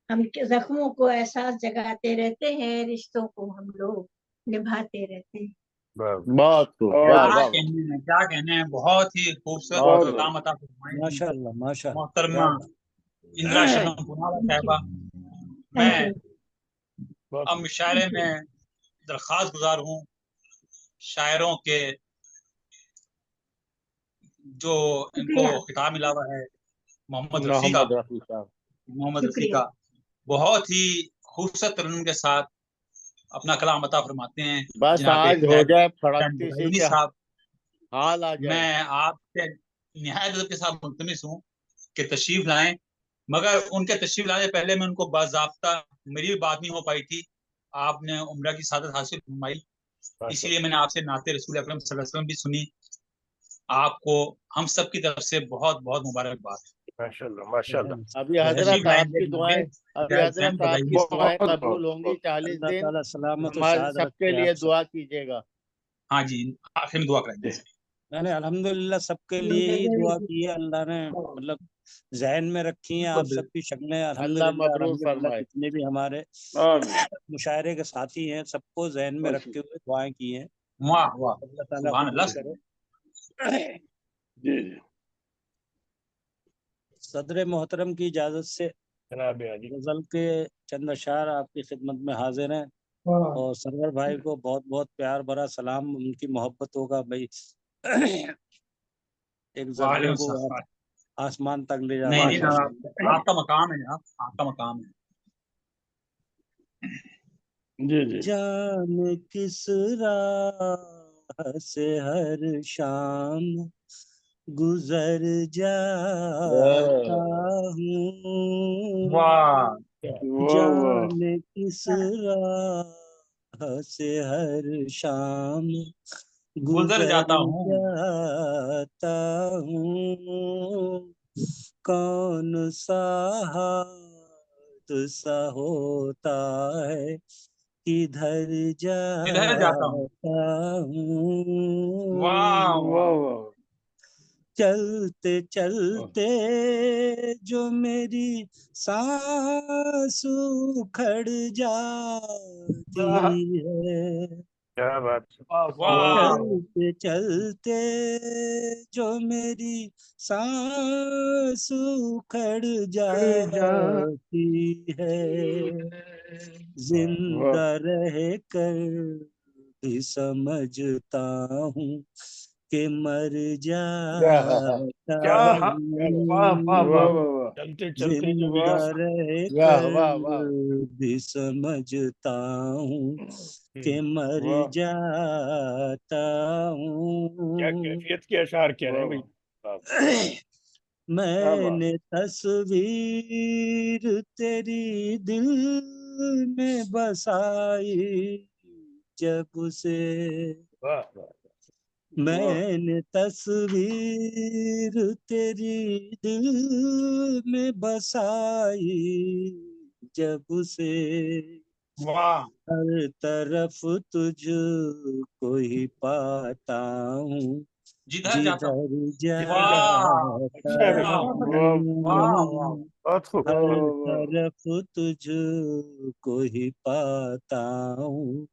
हम जख्मों को एहसास जगाते रहते हैं, रिश्तों को हम लोग निभाते रहते हैं। बहुत खूब और वाह क्या वाह कहने हैं, क्या कहने हैं। बहुत ही खूबसूरत बहुत कलाम अता फरमाई माशाल्लाह माशाल्लाह। मोहतरमा इंदिरा शबनम पूनावाला साहिबा। थैंक मैं यू। अब मुशायरे में दरख्वास्त गुजार हूँ शायरों के, जो इनको शुक्रिया खिताब मिला हुआ है मोहम्मद रफ़ी का। मोहम्मद रफी साहब। मोहम्मद रफ़ी शुक्रिया। का बहुत ही खूबसूरत तरन्नुम के साथ अपना कलाम अता फरमाते हैं बस जनाब आज हो हिदायत जाए हुसैन फड़कती सी बदायूनी क्या साहब। हाल आ जाए। मैं आपसे निहायत अदब के साथ मुल्तमिस हूँ कि तशरीफ लाएं, मगर उनके तशरीफ लाने से पहले मैं उनको बाज़ाब्ता, मेरी भी बात नहीं हो पाई थी, आपने उम्रा की सादत हासिल फरमाई, इसलिए मैंने आपसे नाते रसूल अकरम सल्लल्लाहु अलैहि वसल्लम भी सुनी। आपको हम सब की तरफ से बहुत बहुत मुबारकबाद। माशाल्लाह माशाल्लाह। अभी तशरीफ हजरत लाएं आपकी दुआएं अभी हिदायत हुसैन हजरत बदायूनी आपकी साहब। दुआएं बहुत कबूल होंगी 40 अल्लाह दिन। ताला सलामत और हमारे शाद सबके रखे लिए आप सब। दुआ कीजिएगा। हाँ जी, आखिर में दुआ करेंगे। मैंने अल्हम्दुलिल्लाह सबके लिए ही दुआ की है, अल्लाह ने मतलब जहन में रखी हैं आप सबकी शक्लें। अल्लाह अल्हम्दुलिल्लाह मबरूर अल्हम्दुलिल्लाह फरमाए। जितने भी हमारे आमीन। मुशायरे के साथी हैं सबको जहन में रखते हुए दुआएं की हैं। वाह वाह, अल्लाह ताला सुभान कबूल अल्लाह। करे। जी जी। सदर मोहतरम की इजाज़त से जनाब अली गज़ल के चंद अशार आपकी खिदमत में हाजिर हैं, और सरवर भाई को बहुत बहुत प्यार भरा सलाम, उनकी मोहब्बतों का भाई एक जज्बे वालेकुम को सलाम। आसमान तक ले नहीं जाता नहीं, है। आपका मकाम है जनाब, आपका मकाम है। जी जी। जान किस राह से हर शाम गुजर जाता हूँ, वाह वाह वाह। जान किस राह से हर शाम गुजर गुजर जाता हूँ। जाता हूँ, कौन सा हादसा होता है किधर किधर जाता हूँ। जाता हूँ। वाह वाह, वाह वाह। चलते चलते जो मेरी सांस उखड़ जाती है, क्या बात। वाह चलते चलते जो मेरी सांस उखड़ जाती है, जिंदा रह कर भी समझता हूँ कि मर जाता हूँ, चलते चलते जो जिंदा रह कर भी समझता हूँ कि मर जाता हूँ। क्या कैफियत के अशार कह रहे हैं भाई। मैंने तस्वीर तेरी दिल में बसाई जब से, वाह वाह। मैंने तस्वीर तेरी दिल में बसाई जब से, वाह हर तरफ तुझको ही पाता हूँ, जिधर जाता हूँ जिधर वाह जाता वाह वाह वाह हूँ, बहुत खूब। हर तरफ तुझको ही पाता हूँ,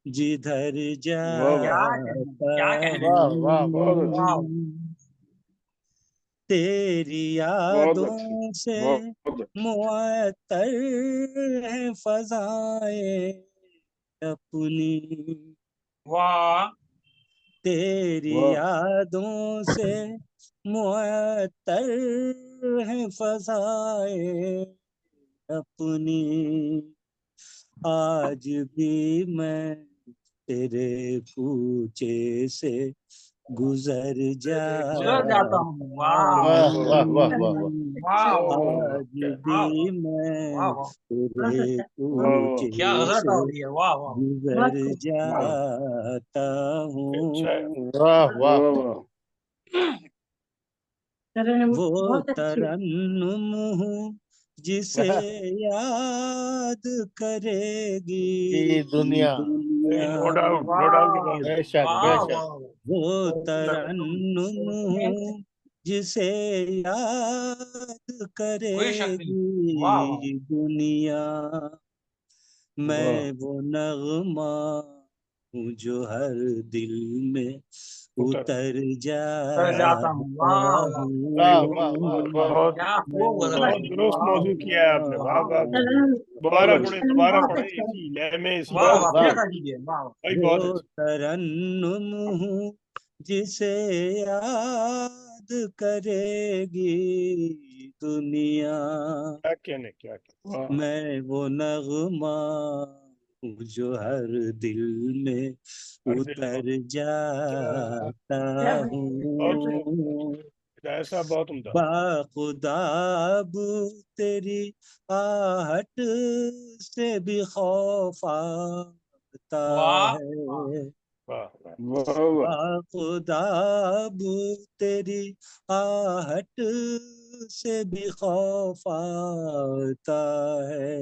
जिधर क्या जाता कहने हूँ। तेरी यादों से मुअत्तर है फज़ाएं अपनी, वाह तेरी यादों से मुअत्तर है फज़ाएं अपनी, आज भी मैं तेरे कूचे से गुजर जाता हूँ वाह आज भी मैं तेरे कूचे क्या हजरत से आ रही है वाह वाह गुजर जाता हूँ। वो तरन्नुम हूँ जिसे याद करेगी दुनिया, नो डाउट नो डाउट। वो तरन्नुम हूँ जिसे याद कोई शक नहीं वाह वाह करेगी दुनिया, मैं वो नगमा हूँ जो हर दिल में उतर जाता हूँ वाह बहुत क्या खूब गजल बहुत है दुरुस्त मौजू किया है आपने। वाह वाह। दोबारा पढ़े इसी लय में इसी वाह वाह फिर कर दीजिए वाह भाई। बहुत वो अच्छा। तरन्नुम हूँ जिसे याद करेगी दुनिया, क्या कहने क्या कहने। मैं वो नगमा हूँ जो हर दिल में उतर जाता हूँ। ऐसा बहुत उम्दा। बाखुदा अब तेरी आहट से भी खौफ आता वाह है, वाह खुदा अब तेरी आहट से भी खौफ आता है,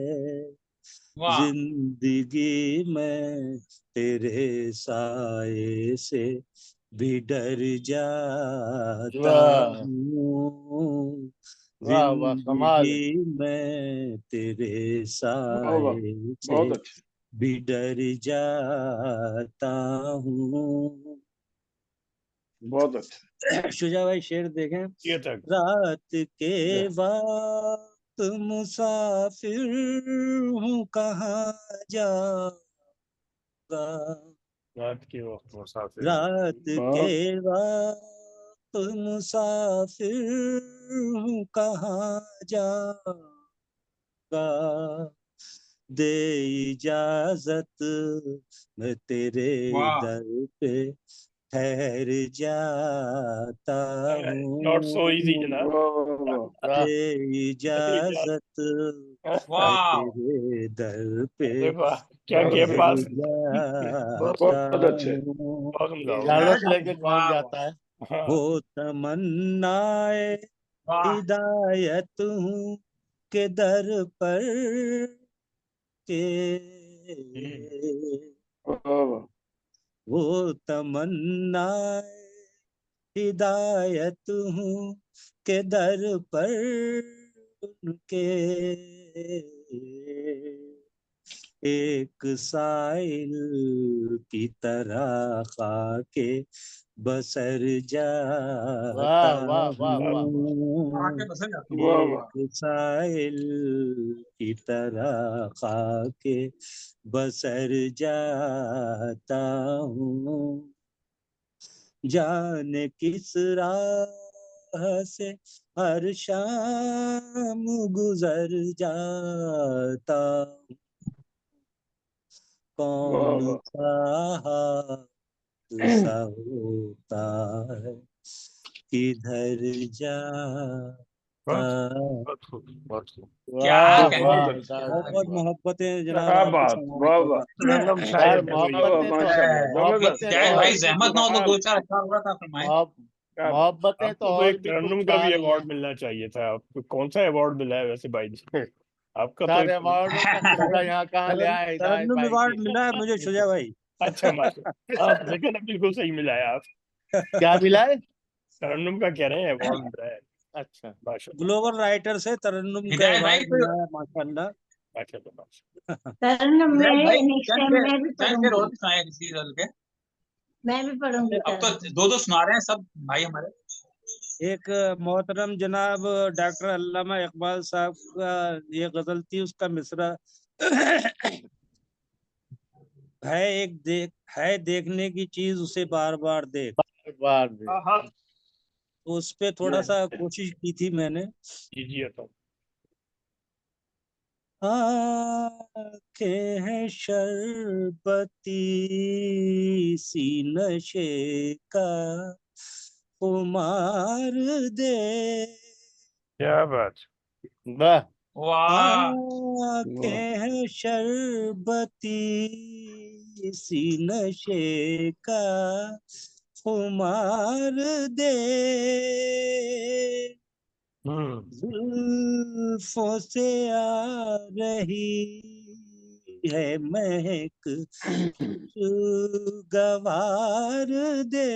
वाह जिंदगी में तेरे साए से भी डर जाता हूँ, जिंदगी में तेरे साए से भी डर जाता हूँ। बहुत अच्छा। शुजा भाई शेर देखें। ये तक रात के वक्त मुसाफिर हूँ कहाँ जाऊंगा, रात के वक्त मुसाफिर। रात के वक्त मुसाफिर हूँ कहाँ जाऊंगा, दे इजाजत मैं तेरे वाह दर पे ठहर जाता नॉट सो इजी हूँ, जनाब। दे इजाजत मैं वाह तेरे दर पे अरे वाह क्या के ठहर पास जाता हूँ। बहुत उम्दा। इजाजत लेके कौन जाता है। वो तमन्नाए वाह हिदायत हूँ के दर पर के, वो तमन्नाए हिदायत हूँ के दर पर उनके, एक साइल की तरह खाके बसर जाता वाह वाह वाह वाह वाह। आके बस जाता हूँ। वाह वाह एक साइल की तरह खाके बसर जाता हूँ, जाने किस राह से हर शाम गुजर जाता हूँ, वाह कौन वाह सा हादसा होता है किधर जाता। बहुत खूब, बहुत खूब। क्या वाह कहने वाह बहुत हैं, अच्छा, क्या बहुत दादा बहुत कहने हैं। मोहब्बतें जनाब क्या आपके बात, सलाम वाह वाह, होगा। तरन्नुम यार शायद है भाई। वाह वाह, मोहब्बतें तो माशाल्लाह, जबरदस्त, मोहब्बतें तो हिदायत भाई और बहुत भी जहमत ना हो तो कमाल, 2-4 अच्छा हुआ था फरमाएं। क्या बात। मोहब्बतें तो आपको तो और एक भी तरन्नुम का गुदगुदा भी रही अवार्ड हैं। मिलना चाहिए था। आपको कौन सा अवार्ड मिला है वैसे भाई जी? आपका तो सारे एक अवार्डों का किस्सा यहाँ कहाँ ले आए हिदायत तरन्नुम भाई अवार्ड जी। मिला है मुझे शुजा भाई। अच्छा माशा, आप लेकिन अब बिल्कुल सही मिला है। आप क्या मिला है? तरन्नुम का कह रहे हैं अवार्ड मिला है। अच्छा माशाल्लाह, ग्लोबल राइटर से तरन्नुम का हिदायत भाई अवार्ड कोई, मिला है माशाल्लाह। माशाल्लाह, माशाल्लाह। तरन्नुम हिदायत भाई मैं नेक्स्ट टाइम मैं भी चंद शेर और पढ़ूंगी, भी सुनाए किसी गजल के। मैं भी पढ़ूंगी अब तो तरन्नुम। 2-2 सुना रहे हैं सब भाई हमारे। एक मोहतरम जनाब डॉक्टर अल्लामा इकबाल साहब का ये गजल थी, उसका मिसरा है एक देख, है देखने की चीज उसे बार बार देख, बार भी हाँ, तो उस पे थोड़ा सा कोशिश की थी मैंने। कीजिए तो। आंखें हैं शरबती सी नशे का खुमार दे, क्या बात। वाह वाह आंखें हैं शरबती सी नशे का खुमार दे, जुल्फों से आ रही है महक गवार दे,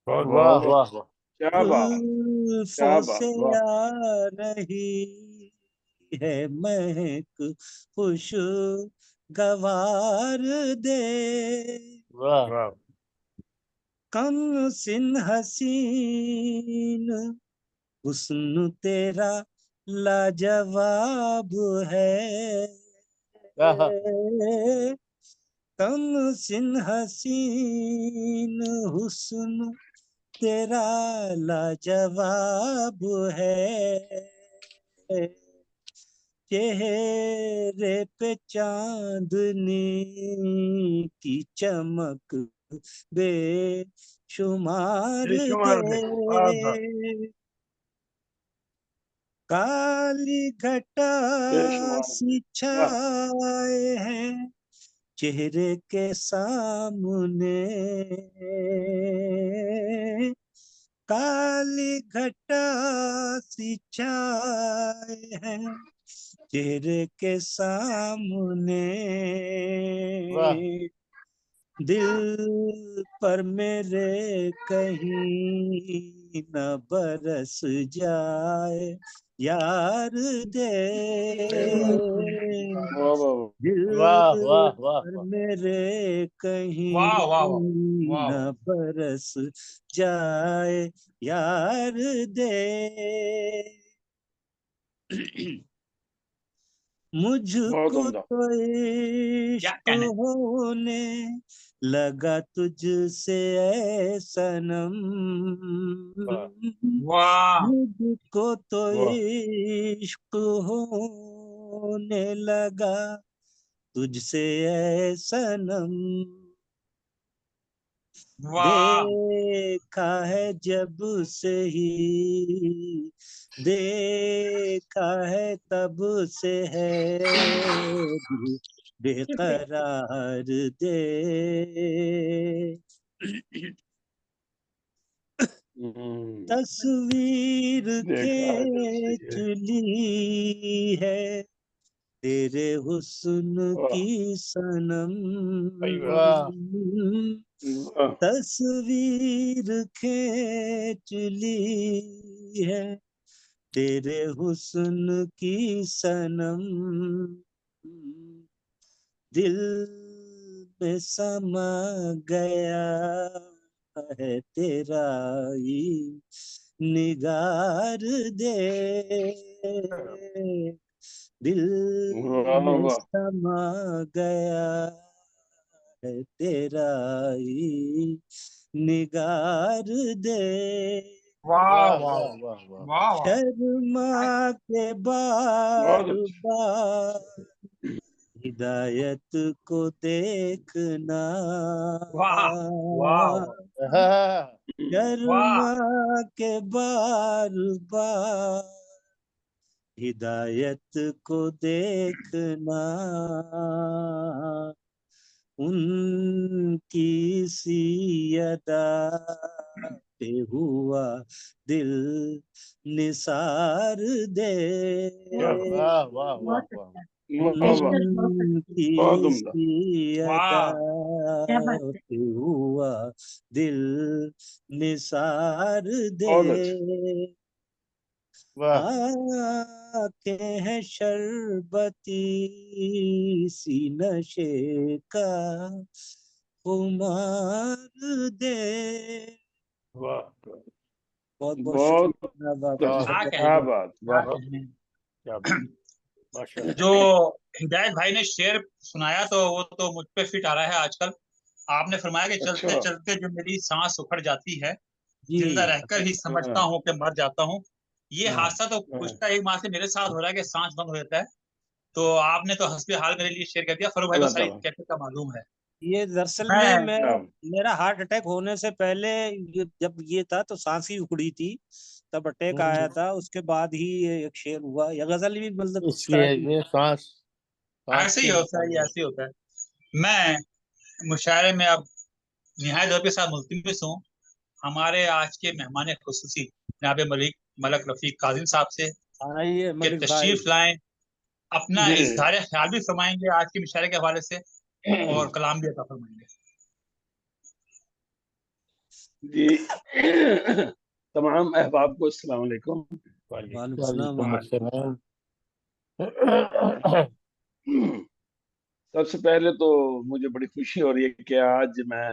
बहुत वाह बहुत वाह वाह क्या बात, क्या जुल्फों बात, से वाह, आ रही है महक खुशगवार दे, वाह वाह। कम सिन हसीन हुस्न तेरा लाजवाब है, वाह कम सिन हसीन हुस्न तेरा लाजवाब है, चेहरे पे चांदनी की चमक बेशुमार दे, बेशुमार है। वाह काली घटा बेशुमार, सी क्या, छाए हैं चेहरे के सामने, काली घटा सी छाए हैं चेहरे के सामने, वाह दिल पर मेरे कहीं न बरस जाए यार दे, वाह वाह दिल वाह वाह वाह पर वाह मेरे कहीं वाह वाह वाह वाह न बरस जाए यार दे, बहुत मुझको उम्दा, तो क्या इश्क कहने। होने लगा तुझसे ऐ सनम, वाह वाह मुझको तो वाह। इश्क होने लगा तुझसे ऐ सनम, वाह देखा है जब से ही, देखा है तब से है दिल बेकरार दे, तस्वीर देखा है जब से खींच ये, ली है तेरे हुस्न वाह की सनम वाह वाह तस्वीर खींच ली है, तेरे हुस्न की सनम दिल में समा गया है तेरा ही निगार दे, दिल वाह में वाह समा गया है तेरा ही निगार दे, वाह वाह वाह वाह वाह वाह वाह वाह शर्मा के बहुत बार अच्छा बार हिदायत को देखना, वाह वाह हाँ, वाह शर्मा के बार बार हिदायत को देखना, उनकी सी अदा पे हुआ दिल निसार दे, क्या वाह वाह वाह बहुत वाह अच्छा, वाह वाह नेचुरल बहुत अच्छा। बहुत उनकी उम्दा सी वाह अदा क्या बात है। पे हुआ दिल निसार दे, बहुत अच्छा वाह आंखें हैं शरबती सी नशे का खुमार दे। वाह बहुत बहुत बहुत शुक्रिया जनाब, अच्छा आपकी वाह खिदमत क्या में। बात क्या वाह कहें। क्या बात माशाल्लाह जो हिदायत भाई ने शेर सुनाया तो वो तो मुझ पे फिट आ रहा है आजकल। आपने फरमाया कि चलते अच्छा चलते जो मेरी सांस उखड़ जाती है, जी जिंदा रहकर ही समझता हाँ हूँ कि मर जाता हूँ। ये हाँ हादसा तो हाँ गुज़श्ता एक माह से मेरे साथ हो रहा है कि सांस बंद हो जाता है। तो आपने तो हस्बे हाल मेरे लिए शेयर कर दिया। फरूक भाई को अल्लाह सारी ताला कैफियत का मालूम है। ये दरअसल में मैं मैं क्या मेरा हार्ट अटैक होने से पहले जब ये था तो सांस ही उखड़ी थी, तब अटैक आया था, उसके बाद ही ये एक शेर हुआ या गजल भी मतलब इस तरह इसलिए की। ये सांस सांस ऐसे ही के होता है, ये मुताबिक ऐसे ही होता है। मैं मुशायरे में अब निहायत तौर के साथ मुल्तमिस हूँ हमारे आज के मेहमान खुसूसी जनाब मलक रफीक काजिम साहब से आइए कि मलिक भाई। तशरीफ लाएं, अपना जी इजहार ख्याल भी फरमाएंगे आज के मुशायरे के हवाले से और कलाम भी अता फरमाएंगे। जी तमाम अहबाब को अस्सलाम वालेकुम। वालेकुम सलाम। वालेकुम अस्सलाम। सबसे पहले तो मुझे बड़ी खुशी हो रही है कि आज मैं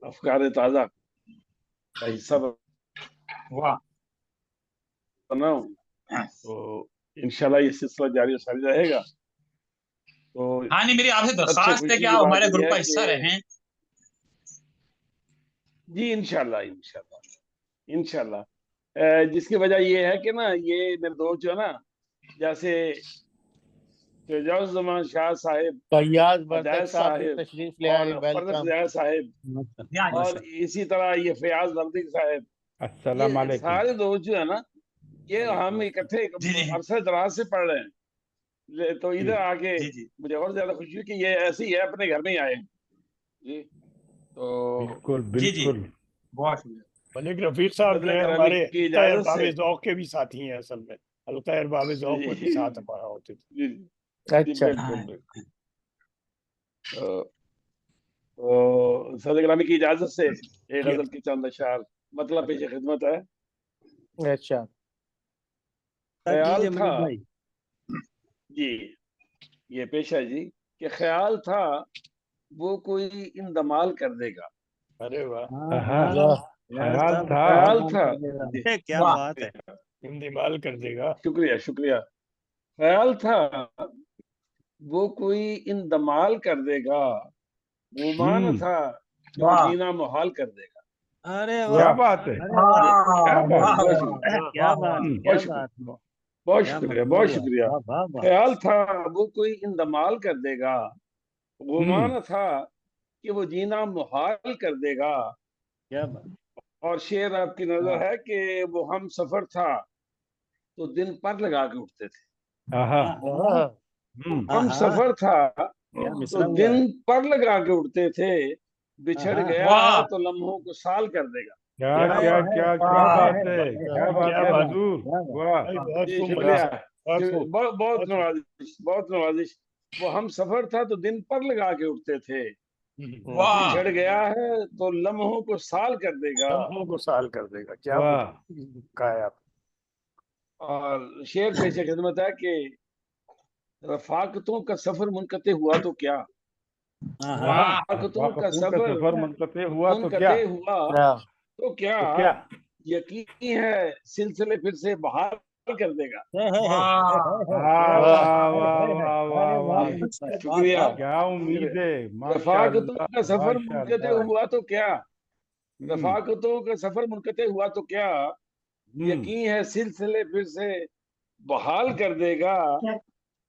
अफकार ताज़ा का हिस्सा वाह बना हूँ, तो इंशाल्लाह ये सिलसिला जारी और सारी रहेगा। तो हाँ नहीं, मेरी आपसे सबसे दरख्वास्त है खुशी कि की आप बात हमारे यह ग्रुप है का कि हिस्सा रहें। जी इंशाल्लाह इंशाल्लाह इंशाल्लाह जिसकी वजह ये है कि ना ये मेरे दोस्त जो है ना, जैसे फिरदौस शाह साहिब, फैयाज बरदक हदायत साहब भी साहिब तशरीफ ले आए, और फरदत वेलकम। रियाज साहिब यहाँ और इसी तरह ये फयाज वर्दी साहब, अस्सलाम ये वालेकुम सारे दोस्त जो है ना, ये हम इकट्ठे जी जी अरसे दराज से पढ़ रहे हैं। तो जी इधर आके जी जी मुझे और ज्यादा खुशी हुई कि ये ऐसे ही है, अपने घर में ही आए जी। तो बिल्कुल जी जी, बिल्कुल बहुत शुक्रिया। मलिक रफीक साहब जो फजल है करामी हमारे की हल्का इजाजत अरबाब से ज़ौक़ के भी साथी हैं असल में। हल्का अरबाब ज़ौक़ में भी जी साथ हमारा होते थे। जी जी अच्छा बिल्कुल हाँ बिल्कुल। तो फजल करामी की इजाजत से एक जी गजल की चंद अशार मतलब पेश खिदमत है। अच्छा ख्याल कीजिए था मलिक भाई। जी, ये पेश है जी, कि ख्याल था वो कोई इंदमाल कर देगा। अरे वाह हाँ हाँ हाँ, वाह यार ख्याल साहब था ख्याल कमाल था कर देगा। जी क्या वाह बात है। इंतकाल कर देगा। शुक्रिया शुक्रिया। ख्याल था वो कोई इंदमाल कर देगा, गुमान था कि वो वाह जीना मुहाल कर देगा। अरे क्या वाह, वाह बात है अरे वाह, क्या वाह बात जी वाह है बहुत वाह शुक्रिया वाह क्या वाह बात, वाह। क्या बहुत बात, शुक्रिया बहुत क्या शुक्रिया मतलब बहुत हुआ। शुक्रिया। वाह वाह वाह। ख्याल था वो कोई इंदमाल कर देगा, गुमान था कि वो जीना मुहाल कर देगा। क्या बात। और शेर आपकी नजर है कि वो हम सफर था तो दिन पर लगा के उठते थे। आहा वाह हम आहा, सफर था क्या तो मिसरा हुआ है। दिन पर लगा के उठते थे, बिछड़ आहा, गया है वाह तो लम्हों को साल कर देगा। क्या है क्या है क्या है क्या वाह बात है है है क्या है, बात क्या है क्या बात बात, हुजूर क्या बात। वाह भाई, बहुत जी खूब क्या मलिक शुक्रिया साहब। बहुत नवाजिश, बहुत नवाजिश। वो हम सफर था तो दिन पर लगा के उठते थे, वाह बिछड़ गया है तो लम्हों को साल कर देगा। लम्हों को साल कर देगा। क्या कहा है आप। और शेर पेश खिदमत है कि रफाकतों का सफर मुनक़ते हुआ तो क्या, वाह रफाकतों का सफर मुनक़ते हुआ तो क्या, मुनक़ते हुआ तो क्या, तो क्या। यकीन है सिलसिले फिर से बहाल कर देगा। वाह शुक्रिया। क्या उम्मीद है। रफाकतों का सफर मुनक़ते माशाअल्लाह। हुआ तो क्या, रफाकतों का सफर मुनक़ते हुआ तो क्या, यकीन है सिलसिले फिर से बहाल कर देगा।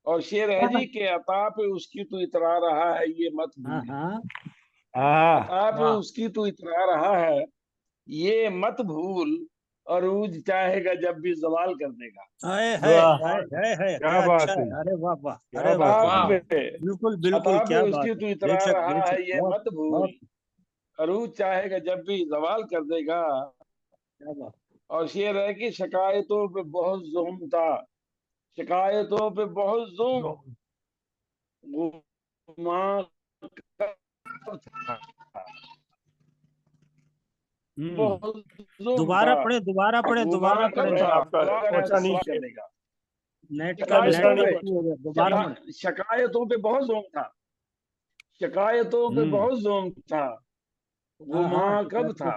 और शेर है जी के अता पे उसकी तो इतरा रहा है ये मत भूल, अता पे उसकी तो इतरा रहा है ये मत भूल, अरूज चाहेगा जब भी जवाल कर देगा। क्या बात है। अरे वाह वाह, क्या अरे बात वाह, है। बिल्कुल बिल्कुल, अता क्या पे बात उसकी है। तो इतरा बेशक, रहा है बेशक, ये मत भूल, अरूज चाहेगा जब भी जवाल कर देगा। क्या बात। और शेर है कि शिकायतों पे बहुत जुल्म था, शिकायतों पे बहुत जुल्म, गुमा कब था, बहुत जुल्म दोबारा था, पढ़े, दोबारा पढ़े, गुमा दोबारा कब पढ़े। था, आपका पहुंचा नहीं सवाल शेर। करेगा। नेट का शिकायतों पे दोबारा पढ़े। शिकायतों पे बहुत जुल्म था, शिकायतों पे बहुत जुल्म था, गुमा कब था,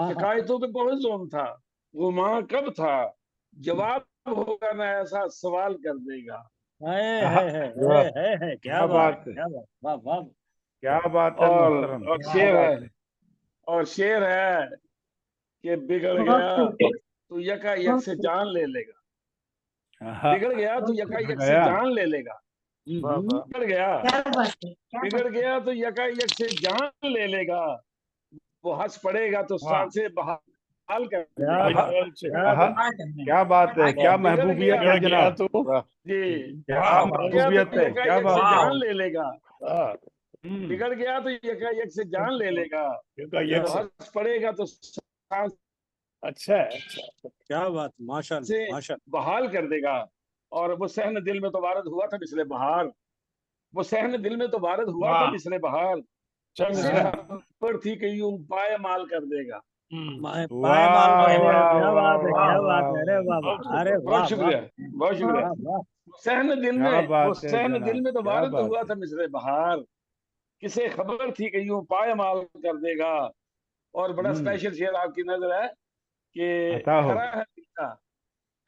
शिकायतों पे बहुत जुल्म था, गुमा कब था, जवाब होगा ना ऐसा सवाल कर देगा। क्या बात है, क्या बात, वाह वाह। क्या बात है मोहतरम। और शेर है, और शेर है कि बिगड़ गया तो यकायक से जान ले लेगा, बिगड़ गया तो यकायक से जान ले लेगा, बिगड़ गया, बिगड़ गया तो यकायक से जान ले लेगा, वो हंस पड़ेगा तो सांसें बहाल कर देगा। क्या बात है। क्या महबूबियत है जनाब। जी, क्या महबूबियत है। क्या यकायक से बात जान है। ले लेगा, बिगड़ गया तो यकायक से जान ले लेगा, वो हंस पड़ेगा तो सांस अच्छा है, अच्छा, क्या बात, माशाअल्लाह, से माशाअल्लाह। बहाल कर देगा। और वो सहन दिल में तो वारद हुआ था मिसले बहार, वो सहन दिल में तो वारद हुआ था मिसले बहार, से खबर थी कि यूं पाए माल कर देगा। पाए माल कर देगा। क्या बात है, क्या बात है। अरे वाह वाह, अरे वाह, बहुत शुक्रिया, बहुत शुक्रिया। सहन दिल में, वो सहन दिल में तो वारद हुआ था मिसले बहार, किसे खबर थी कि यूं पाए माल कर देगा। और बड़ा स्पेशल शेर आपकी नजर है कि खरा है दिल का,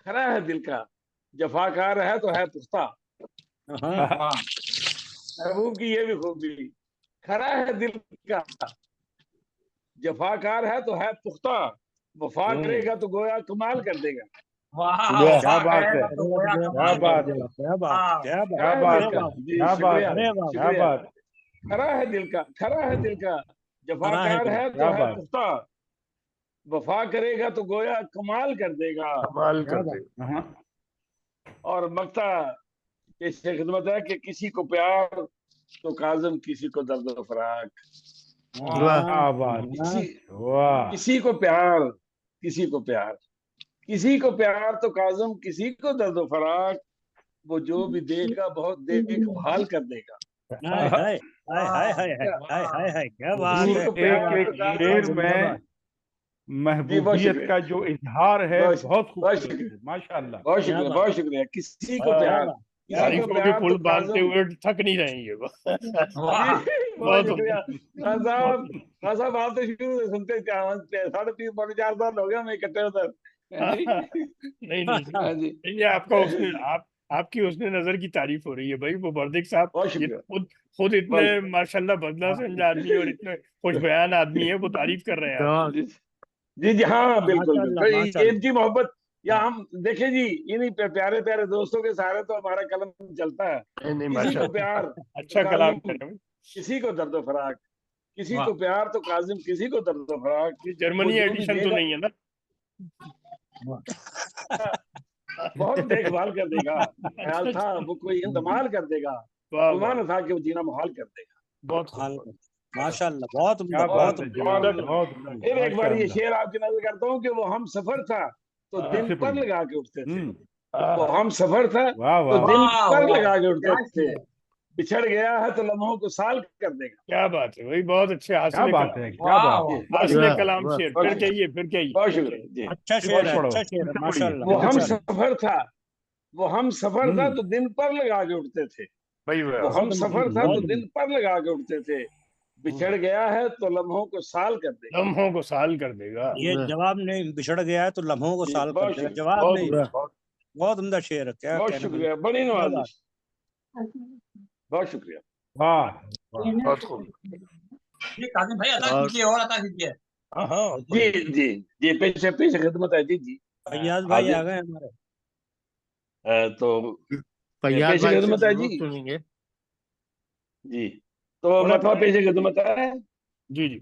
खरा है दिल का, जफाकार है तो है पुख्ता। महबूब की ये भी खूबी, खरा है दिल का, जफाकार है तो है पुख्ता, वफा करेगा तो गोया कमाल कर देगा। क्या बात है। क्या बात है। क्या बात, क्या बात, क्या बात है। क्या बात है। क्या बात। खरा है दिल का, खरा है दिल का, जफाकार है तो है पुख्ता, वफा करेगा तो गोया कमाल कर देगा, कमाल कर देगा। और मक्ता इससे खिदमत है कि किसी को प्यार तो काज़िम, किसी को दर्द फराक, किसी को प्यार, किसी को प्यार, किसी को प्यार तो काज़िम, किसी को दर्द फराक, वो जो भी देगा बहुत देखभाल कर देगा। क्या बात है। एक शेर में महबूबियत का जो इजहार है बहुत खूबसूरत, माशाअल्लाह। बहुत शुक्रिया, बहुत शुक्रिया। किसी को प्यार, किसी को प्यार पुल बांधते हुए थक नहीं रहेंगे। बहुत शुक्रिया खान साहब, खान साहब आप तो शुरू से सुनते 3.5 साल हो गए हमें इकट्ठे उधर। नहीं, ये आपका उसने आपकी उसने नजर की तारीफ हो रही है भाई। वो बर्दिक साहब खुद इतने माशाल्लाह बदला संज आदमी और इतने खुश बयान आदमी है, वो तारीफ कर रहे हैं। जी हाँ बिल्कुल, इनकी मोहब्बत या हम देखें जी, इन्हीं प्यारे प्यारे दोस्तों के सहारे तो हमारा कलम चलता है। किसी को प्यार अच्छा कलाम करें, किसी को दर्द फराक, किसी को प्यार तो काजिम, किसी को दर्द फराक। जर्मनी एडिशन तो नहीं है ना। बहुत देखभाल कर देगा, ख्याल था वो कोई इंतमाल कर देगा, गुमान था कि वो जीना मुहाल कर देगा। बहुत माशाल्लाह, बहुत फिर एक बार ये शेर आपकी नजर करता हूँ कि वो हम सफर था तो दिन पर लगा के उठते थे, वो हम सफर था वाह तो वाह दिन वाह पर वाह लगा के क्या उठते थे, चीज है। बिछड़ गया है तो लम्हों को साल कर देगा। क्या बात है भाई, बहुत अच्छे क्या हासिल बात कलाम, है, क्या वाह बात जी है। वाह बहुत हासिल शुक्रिया, कलाम वाह, शेर। बहुत फिर शुक्रिया, कहिए, फिर कहिए, बहुत फिर शुक्रिया कहिए। जी। अच्छा फिर शेर है, पढ़ो, अच्छा शेर फिर है, से माशाल्लाह। पढ़िए, वो फिर हम से पढ़िए। सफर था, वो हम सफर था तो दिन पर लगा के उठते थे, भाई वो वाह, हम बहुत सफर उम्दा, था तो बहुत दिन उम्दा। पर लगा के उठते थे, बिछड़ गया है तो लम्हों को साल कर देगा। लम्हों को साल कर देगा। ये जवाब नहीं, बिछड़ गया है तो लम्हों को जी साल कर बहुत देगा, शुक्रिया, जवाब बहुत नहीं। उम्दा, बहुत बहुत उम्दा शेर है, क्या बहुत कहने शुक्रिया, भाई, बड़ी क्या बात। नवाजिश, बहुत शुक्रिया। वाह बहुत खूब। ये काजिम भाई अदा और कीजिए और अदा कीजिए। हाँ हाँ, और जी पढ़िए। जी जी, पेश पेश खिदमत है जी जी। फैयाज भाई हाजिर, आ गए हमारे। तो फैयाज पेश भाई से खिदमत है जरूर जी सुनेंगे। जी। तो थोड़ा मतलब पेश खिदमत है, जी जी।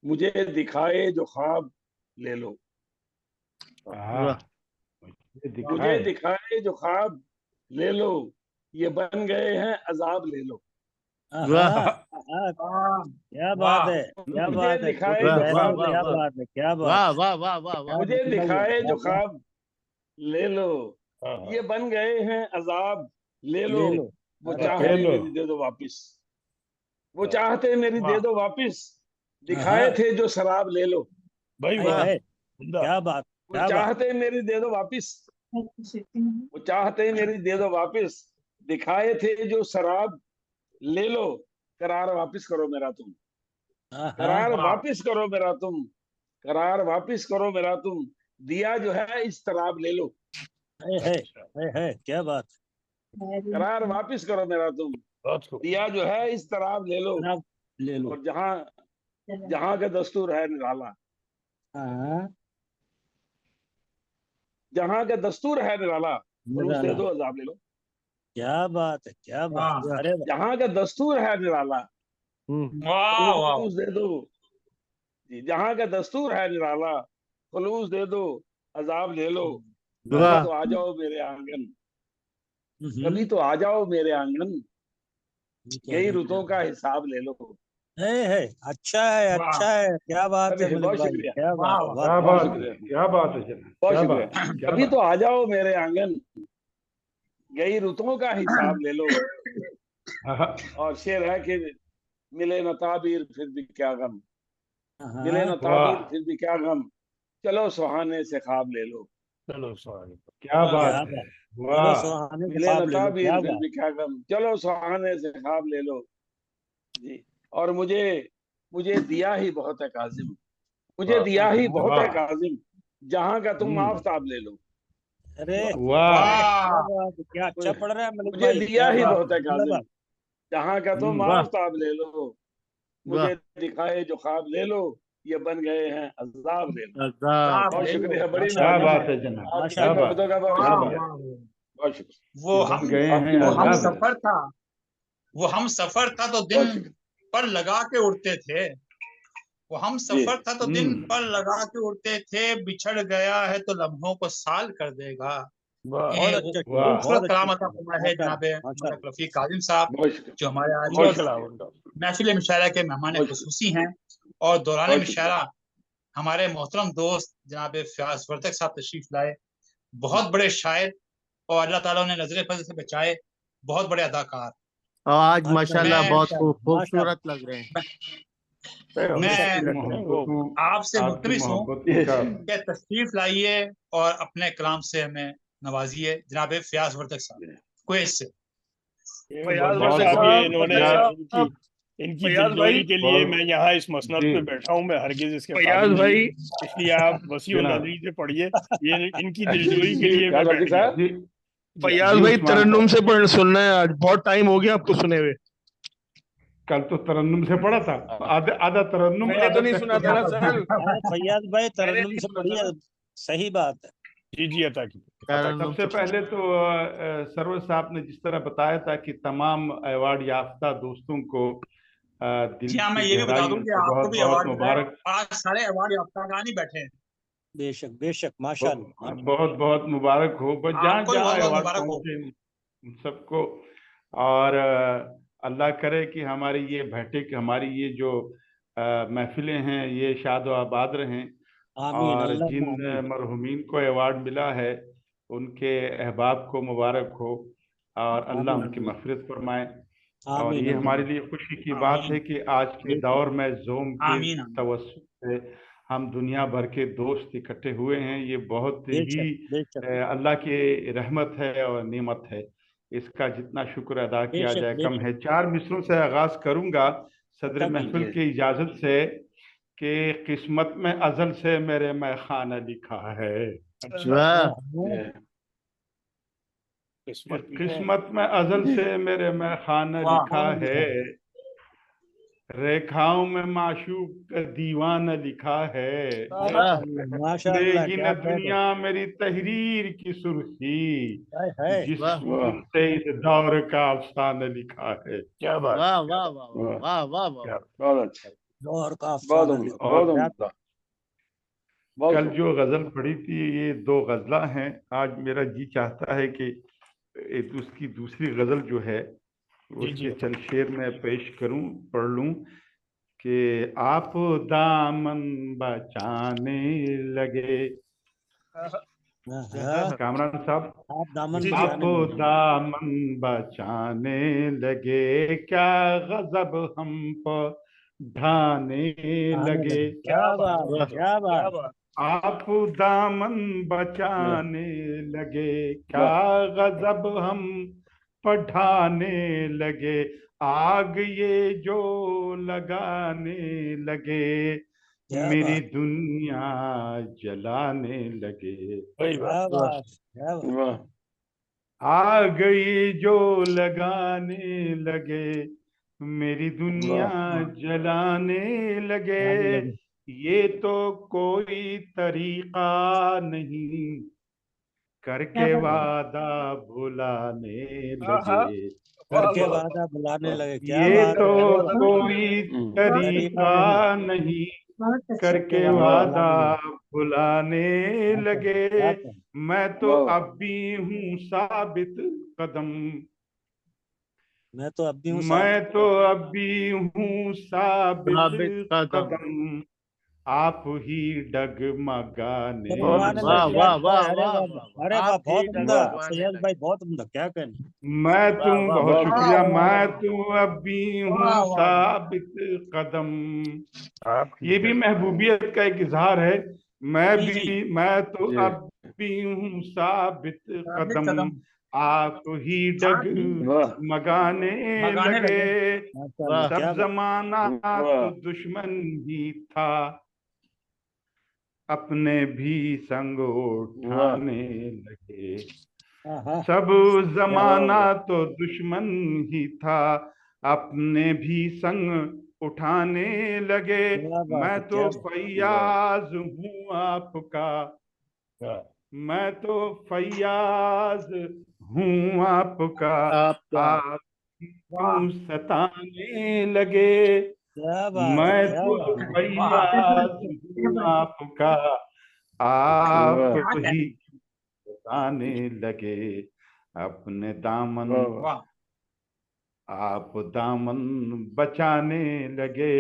मुझे दिखाए जो ख्वाब ले लो, हाँ, वाह मुझे मुझे दिखाए। दिखाए जो ख्वाब ले लो, ये बन गए हैं अजाब ले लो। आहा, वाह आहा, वाह क्या बात वाह है, क्या मुझे बात है, दिखाए छोटी वाह जो वाह शायरी, ख्वाब वाह ले क्या लो, वाह बात है, क्या बात वाह है, वाह वाह वाह वाह। क्या मुझे मतलब है, दिखाए जो वाह, वाह। ख्वाब ले लो, हाँ हाँ, ये बन गए हैं अजाब ले लो, ले लो। वो अरे ले चाहते क्या, लो। मेरी दे दो वापिस, वो हाँ। चाहते मेरी दे वाह दो वापिस, आहा, दिखाए थे जो शराब ले लो, भाई है, वाह, वाह उम्दा। क्या बात, वो क्या बात। चाहते मेरी दे दो वापिस, वो चाहते मेरी दे दो वापिस, दिखाए थे जो शराब ले लो, करार वापिस करो मेरा तुम, आहा, करार वाह वापिस करो मेरा तुम, करार वापिस करो मेरा तुम, दिया जो है इस तराब ले लो, अच्छा, क्या बात। करार वापिस करो मेरा तुम, बहुत खूब। दिया जो है इस तराब ले लो, जनाब, ले लो। और जहां जहां का दस्तूर है निराला, हाँ, जहां का दस्तूर है निराला, फलूस दे निराला, दो अजाब ले लो, क्या बात है, क्या बात। वाह अरे वाह, जहां का दस्तूर है निराला, वाह वाह फलूस दे दो जी, जहां का दस्तूर है निराला, फलूस दे दो अजाब ले लो, कभी वाह तो आ जाओ मेरे आंगन, कभी हम्म, तो आ जाओ मेरे आंगन, ये कह गई रहे रुतों का हैं। हिसाब ले लो। है, अच्छा है, वाह अच्छा है, क्या बात है अभी मलिक बहुत भाई, शुक्रिया, क्या वाह बात, वाह वाह क्या वाह। बहुत बात है, शुक्रिया, क्या बात है जनाब, बहुत क्या शुक्रिया। बात है, क्या कभी बात। तो आ जाओ मेरे आंगन, गई रुतों का हिसाब ले लो, हाँ, और शेर है कि मिले न ताबीर फिर भी क्या गम, मिले हाँ, न वाह, ताबीर फिर भी क्या गम, चलो सुहाने से ख्वाब ले लो, चलो सवाल। क्या वाह क्या बात है, बात। चलो वाह। सुहाने से मिले न ख्वाब ले लो, ताबीर क्या फिर बात। भी क्या गम, चलो सुहाने से ख्वाब ले लो जी। और मुझे मुझे दिया ही बहुत है काजिम, मुझे वाह दिया ही बहुत है वाह, काजिम, जहां का तुम हम्म, आफताब ले लो, अरे वाह, अरे, क्या वाह बात है, क्या अच्छा पढ़ रहा है मलिक मुझे भाई, दिया क्या ही बात वाह है, बहुत है काजिम, जिंदाबाद। जहां का तुम हम्म, वाह आफताब ले लो, वाह। मुझे दिखाए जो ख्वाब ले लो, ये बन गए हैं अजाब ले लो। अजाब। साहब बहुत ले लो शुक्रिया, बड़ी क्या माशाल्लाह, नवाजिश बात है, है जनाब, आपकी क्या माशाल्लाह। बात मोहब्बतों है, का बहुत क्या वाह बात शुक्रिया, है। वाह बहुत शुक्रिया, वो ये बन हम गए हैं वो हम आजाद है। सफर था, वो हम सफर था तो बहुत दिन शुक्रिया पर लगा के उड़ते थे, वो हम जी। सफर था तो दिन हम्म, पर लगा के उड़ते थे, बिछड़ गया है तो लम्हों को साल कर देगा। वाह, बहुत ये अच्छा शेर, वाह, बहुत खूबसूरत अच्छा कलाम अता शेर, फरमाया है माशाल्लाह, जनाबे माशाल्लाह। मलिक रफीक काजिम साहब, बहुत शुक्रिया, जो हमारे आज उम्दा बहुत के कलाम, शुक्रिया, उम्दा। महफिल मुशायरा के मेहमान बहुत शुक्रिया, खुसूसी हैं। और दौरान बहुत शुक्रिया, मुशायरा हमारे मोहतरम दोस्त जनाब फयाज वर्तक साहब तशरीफ लाए, बहुत बड़े शायर, और अल्लाह ताला उन्हें नजर फजल से बचाए, बहुत बड़े अदाकार। और आज माशाल्लाह, माशाल्लाह मैं बहुत माशाल्लाह, खूबसूरत माशाल्लग लग रहे हैं। हम मैं इसलिए आपकी लगते हैं वो। मोहब्बतों, आपसे आपकी मुल्तमिस हूँ मोहब्बतों का। कि तशरीफ लाइए और अपने कलाम से हमें नवाजिए। जनाब फयाज वर्तक साहब कुवैत से। ये फयाज वर्धक बहुत वर्तक साहब, बहुत ये साहब, इन्होंने वर्तक शुक्रिया। इनकी साहब, इनकी फयाज दिलजोई भाई, के लिए मैं बहुत यहाँ इस मसनद जी, पे बैठा हूँ, मैं हरगिज इसके फयाज काबिल नहीं भाई, हूँ, इसलिए आप वसीउ जनाब नजरी से पढ़िए। ये इनकी जी दिलजोई के जी लिए क्या मैं वर्दी बैठ गया साहब, हूँ। जी जी हाँ। फयाज जी भाई उस्मान तरन्नुम साहब, से सुनना है, आज बहुत टाइम हो गया आपको सुने हुए। कल तो तरन्नुम से पढ़ा था, आधा आधा तरन्नुम मैंने आधा तो नहीं सुना था ना सर, हाँ, फैयाज भाई मैंने तरन्नुम नहीं से सुना था पढ़िए, ना। सही बात है। जी जी, अता की, अता की। तरन्नुम सबसे से पहले तो सरवर साहब ने जिस तरह बताया था कि तमाम अवार्ड याफ्ता दोस्तों को जी दिल हाँ, मैं की ये भी बता दूं गहराइयों कि से आपको बहुत भी बहुत अवार्ड मिला है, मुबारक, आज सारे अवार्ड याफ्तागान ही बैठे हैं। बेशक बेशक, माशाल्लाह, बहुत बहुत मुबारक हो, बस जहाँ आपको भी बहुत जहाँ बहुत अवार्ड मुबारक हो। पहुंचे उन सबको। और अल्लाह करे कि हमारी ये बैठक, हमारी ये जो महफिलें हैं, ये शाद व आबाद रहें। आमीन, और अल्लाह जिन आमीन। मरहुमीन को अवार्ड मिला है, उनके अहबाब को मुबारक हो और अल्लाह उनकी मग़फ़िरत फरमाए। और ये हमारे लिए खुशी की बात है कि आज के दौर में ज़ूम के आमीन। तवस्सुत से हम दुनिया भर के दोस्त इकट्ठे हुए हैं। ये बहुत ही अल्लाह की रहमत है और नेमत है। इसका जितना शुक्र अदा किया जाए कम है। 4 मिसरों से आगाज करूंगा सदर महफिल की इजाजत से कि किस्मत में अजल से मेरे मैखाना लिखा है। किस्मत में अजल से मेरे मैखाना लिखा है, रेखाओं में माशूक का दीवाना लिखा है। देगी न दुनिया मेरी तहरीर की सुर्खी, जिससे इस दौर का अफसाना लिखा है। क्या बात, वाह वाह वाह वाह वाह वाह, बहुत अच्छा, दौर का बहुत अफसाना उम्दा, बहुत उम्दा, बहुत कल जो गजल पढ़ी थी ये 2 गजला हैं। आज मेरा जी चाहता है कि उसकी दूसरी गजल जो है उसके चंद शेर में पेश करूं, पढ़ लूं कि आप दामन बचाने लगे। कामरान साहब, आप दामन बचाने लगे, क्या गजब हम पर ढाने लगे। क्या बात, क्या बात। आप दामन बचाने लगे, क्या गजब हम पढ़ाने लगे। आग ये जो लगाने लगे, मेरी दुनिया जलाने लगे। आग ये जो लगाने लगे, मेरी दुनिया जलाने लगे। ये तो कोई तरीका नहीं, करके वादा भुलाने लगे। करके वादा बुलाने लगे। क्या ये बात तो कोई तरीका नहीं, करके वादा भुलाने लगे। मैं तो अब भी हूँ साबित कदम, मैं तो अब भी हूँ साबित कदम, आप ही डगमगाने। वाह वाह वाह वाह, अरे वाह, बहुत उम्दा सैयद भाई, बहुत उम्दा। क्या कहने। मैं तुम बहुत शुक्रिया। मैं तो अब भी हूँ साबित कदम, ये भी महबूबियत का एक इजहार है। मैं तो अब भी हूँ साबित कदम, आप ही डगमगाने लगे। सब जमाना तो दुश्मन ही था, अपने भी संग उठाने लगे। सब जमाना तो दुश्मन ही था, अपने भी संग उठाने लगे। मैं तो फैयाज हूँ आपका, मैं तो फैयाज हूँ आपका, आप क्यों सताने लगे। मैं तो फैयाज हूँ आपका, आप ही बताने लगे। अपने दामन, आप दामन बचाने लगे,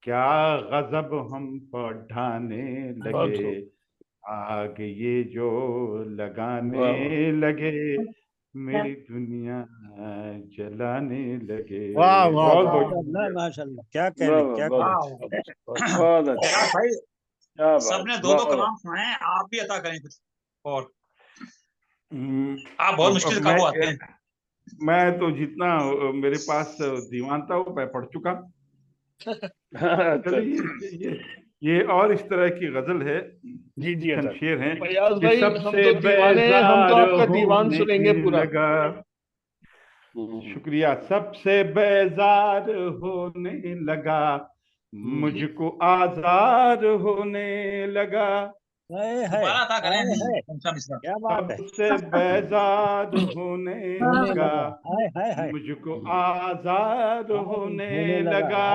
क्या गजब हम पर ढाने लगे। आग ये जो लगाने लगे, मेरी दुनिया जलाने लगे। वाह वाह माशाल्लाह, क्या कहने, क्या बहुत अच्छा भाई। सबने 2-2 बहुत कलाम सुनाए, आप भी अता करें कुछ। और आप बहुत मुश्किल काबू आते हैं। मैं तो जितना मेरे पास दीवान था वो मैं पढ़ चुका। चलिए ये और इस तरह की गजल है। जी शेर हैं। फैयाज भाई, हम तो दीवाने हैं, हम तो आपका दीवान सुनेंगे पूरा। शुक्रिया। सबसे बेजार होने लगा, मुझको आजार होने लगा। क्या बात है। सबसे बेजार होने लगा, मुझको आजार होने लगा।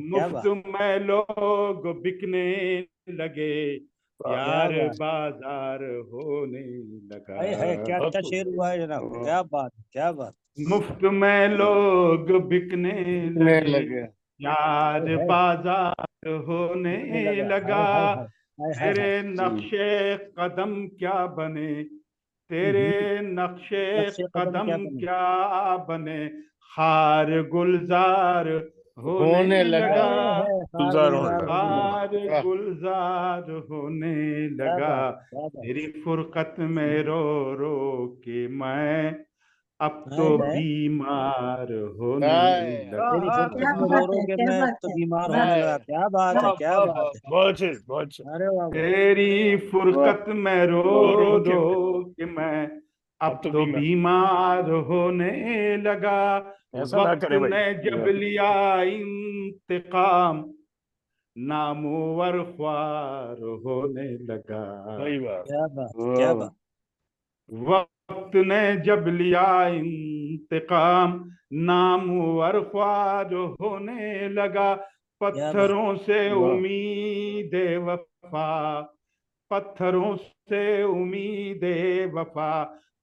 मुफ्त में लोग बिकने लगे, यार बाजार होने लगा। क्या अच्छा शेर हुआ है जनाब, क्या बात, क्या बात। मुफ्त में लोग बिकने लगे, यार बाजार होने लगा। तेरे नक्शे कदम क्या बने, तेरे नक्शे नक्शे कदम कदम बने? क्या बने, खार गुलजार होने होने लगा। लगा, गुलजार होने लगा। खार वाह। गुलजार होने क्या लगा। बात, क्या बात। तेरी फुरकत में रो रो के मैं अब तो हाय हाय। बीमार होने हाय। लगा। तेरी क्या फुर्सत में बात रो रो है, के क्या मैं अब बात तो है, बीमार वाह। होने लगा। हाय। क्या बात है, क्या वाह, बात वाह, है। बहुत से बहुत से। अरे वाह वाह। तेरी फुरकत में रो रो के रो के मैं अब अब तो तो बीमार। बीमार होने लगा। ऐसा ना वक्त करे भाई। ने जब लिया इंतकाम, नामवर ख्वार होने लगा। सही बात। क्या बात, क्या बात। वक्त ने जब लिया इंतकाम, नामवर ख्वार होने लगा। क्या बात। पत्थरों से वाह। उम्मीद वफा, पत्थरों से उम्मीद वफा,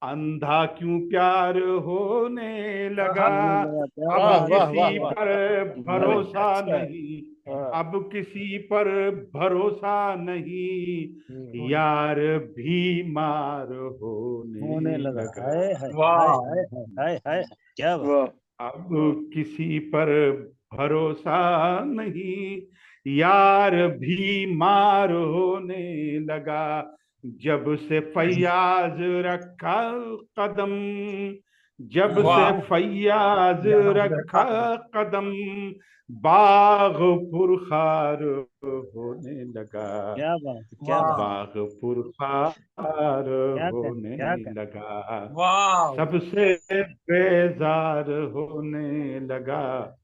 अंधा क्यों प्यार होने लगा। होने लगा। क्या अब वाह, बात। वाह, वाह, किसी वाह। पर अरे भरोसा कैसा है। नहीं, हाँ। अब किसी पर भरोसा नहीं, यार भी मार होने होने लगा। लगा। हाय हाय हाय वाह हाय हाय हाय हाय। क्या बात। वाह। अब किसी पर भरोसा नहीं, यार भी मार होने लगा। जब से फैयाज रखा कदम, जब से वाह फैयाज रखा कदम, बाग पुरखार होने लगा। क्या बात, क्या वाह बात। बाग पुरखार क्या कर, होने क्या कर। लगा। वाह सबसे बेजार होने लगा,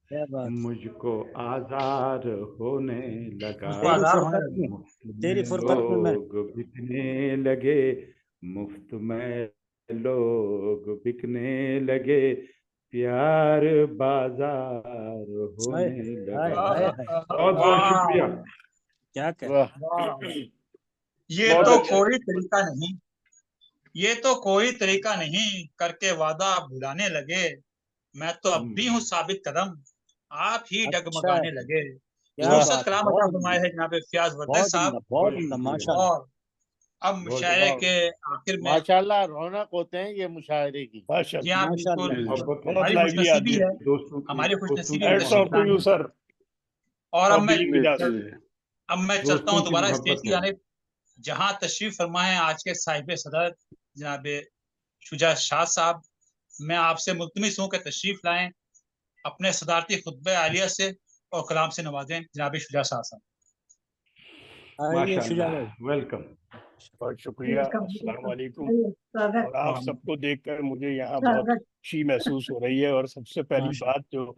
क्या बात। मुझको आजार होने लगा। मुझको तेरी आजाद होने फुर्सत में, लगे। मुफ्त तेरी में फुर्सत में मैं। लोग बिकने लगे, मुफ्त में लोग बिकने लगे, प्यार बाजार हाय होने हाय लगा। हाय हाय। बहुत बहुत वाह शुक्रिया। क्या कर। वाह। वाह। ये बहुत तो अच्छा। कोई तरीका नहीं, ये तो कोई तरीका नहीं, करके वादा आप भुलाने लगे। मैं तो अब भी हूँ साबित कदम, आप ही अच्छा है। डगमगाने लगे। क्या वाह। फुर्सत बात है, कलाम अता बहुत फरमाए उम्दा, है जनाब फयाज वर्दी बहुत साहब। उम्दा, बहुत बहुत उम्दा, शुक्रिया, माशाल्लाह। और अब बहुत मुशायरे शुक्रिया। के आखिर में, माशाल्लाह, रौनक होते हैं ये मुशायरे की। जी माशाल्लाह। हाँ बिल्कुल, माशाल्लाह, मोहब्बत है, बहुत हमारी लाइवली खुशनसीबी आदमी है, है। हमारी दोस्तों खुशनसीबी की भी हैट्स ऑफ तशरीफ टू लाए यू हैं। सर। और फॉर बीइंग विद अस। अब मैं चलता दोस्तों हूँ की दोबारा स्टेज मोहब्बत की है। जानिब, जहाँ तशरीफ फरमाए आज के साहिब सदर जनाब शुजा शाह साहब। मैं आपसे मुल्तमिस हूँ कि तशरीफ लाएं, अपने सदारती खुतबे आलिया से और कलाम से नवाजें जनाब शुजा शाह साहब। आइए शुजा माशाल्लाह, भाई। वेलकम। बहुत शुक्रिया। अस्सलाम वालेकुम। स्वागत और आप सबको देखकर मुझे यहाँ बहुत स्वागत। खुशी महसूस हो रही है। और सबसे पहली माशा बात जो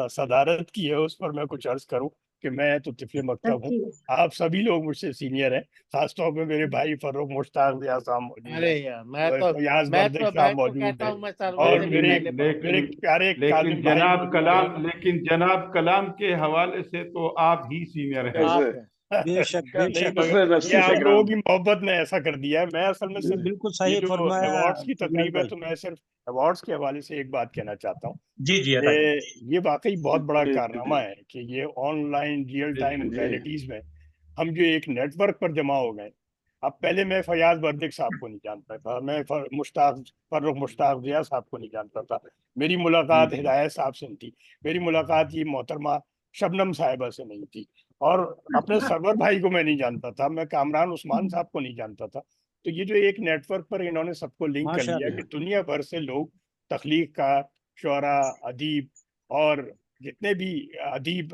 सदारत की है उस पर मैं कुछ अर्ज करूं कि मैं तो तिफले मकतब हूँ। आप सभी लोग मुझसे सीनियर हैं, खासतौर पे मेरे भाई फर्रुख मुश्ताक रियाज साहब मौजूद अरे है, यार, फयाज बर्दिक साहब मैं तो मौजूद कहता है, हूँ मैं सरवर और से भी मेरे पहले पढ़ूंगा। मेरे प्यारे लेकिन काजिम भाई मौजूद हैं। लेकिन जनाब कलाम के हवाले से तो आप ही सीनियर हैं। आप हैं। बेशक नहीं, बेशक। मगर ये आप लोगों की मोहब्बत ने ऐसा कर दिया है। मैं असल में ये सिर्फ बिल्कुल ये सही जो फरमाया अवार्ड्स की फैयाज तकरीब है, भाई। तो मैं सिर्फ अवार्ड्स के हवाले से एक बात कहना चाहता हूँ जी जी अता कि ये वाकई बहुत बड़ा कारनामा है कि ये ऑनलाइन रियल टाइम जी रियलिटीज में हम जो एक नेटवर्क पर जमा हो गए। अब पहले मैं फयाज बर्दिक साहब को नहीं जानता था, मैं फर्रुख मुश्ताक रिया साहब को नहीं जानता था। मेरी मुलाकात हिदायत साहब से नहीं थी, मेरी मुलाकात ये मोहतरमा शबनम साहिबा से नहीं थी, और अपने सरवर भाई को मैं नहीं जानता था, मैं कामरान उस्मान साहब को नहीं जानता था। तो ये जो एक नेटवर्क पर इन्होंने सबको लिंक कर लिया माशाल्लाह। कि दुनिया भर से लोग, तख्लीक का, शुअरा, अदीब और जितने भी अदीब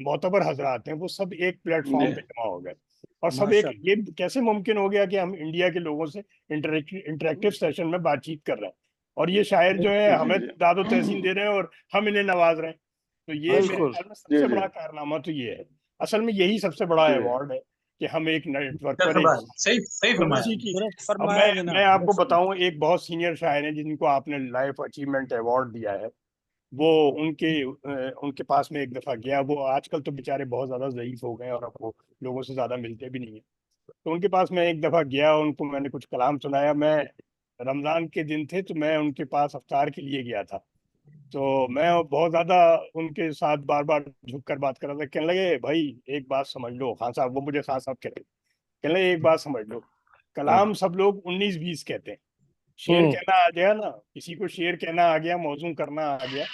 मोतबर हजरात हैं, वो सब एक प्लेटफॉर्म पे जमा हो गए। और सब एक, माशाल्लाह। ये कैसे मुमकिन हो गया कि हम इंडिया के लोगों से इंटरेक्टिव सेशन में बातचीत कर रहे हैं, और ये शायर जो है हमें दादो तहसीन दे रहे हैं और हम इन्हें नवाज रहे हैं। तो ये मेरे बिल्कुल। ख्याल में सबसे बड़ा कारनामा तो ये है। असल में यही सबसे बड़ा अवार्ड है कि हम एक नेटवर्क पर एक, सही सही अब फरमाया। इसी की, दुरुस्त अब फरमाया मैं जनाब, आपको दुरुस्त फरमाया। बताऊं, एक बहुत सीनियर शायर हैं जिनको आपने लाइफ अचीवमेंट अवार्ड दिया है, वो उनके पास में एक दफा गया। वो आजकल तो बेचारे बहुत ज्यादा ज़ईफ हो गए और अब वो लोगों से ज्यादा मिलते भी नहीं है। तो उनके पास मैं एक दफा गया, उनको मैंने कुछ कलाम सुनाया। मैं, रमजान के दिन थे तो मैं उनके पास अफ्तार के लिए गया था। तो मैं बहुत ज्यादा उनके साथ बार बार झुक कर बात कर रहा था। कहने लगे, भाई एक बात समझ लो खान साहब, वो मुझे खान साहब कहते, कहने लगे एक बात समझ लो, कलाम सब लोग 19-20 कहते हैं, शेर कहना आ गया ना, किसी को शेर कहना आ गया, मौजूद करना आ गया,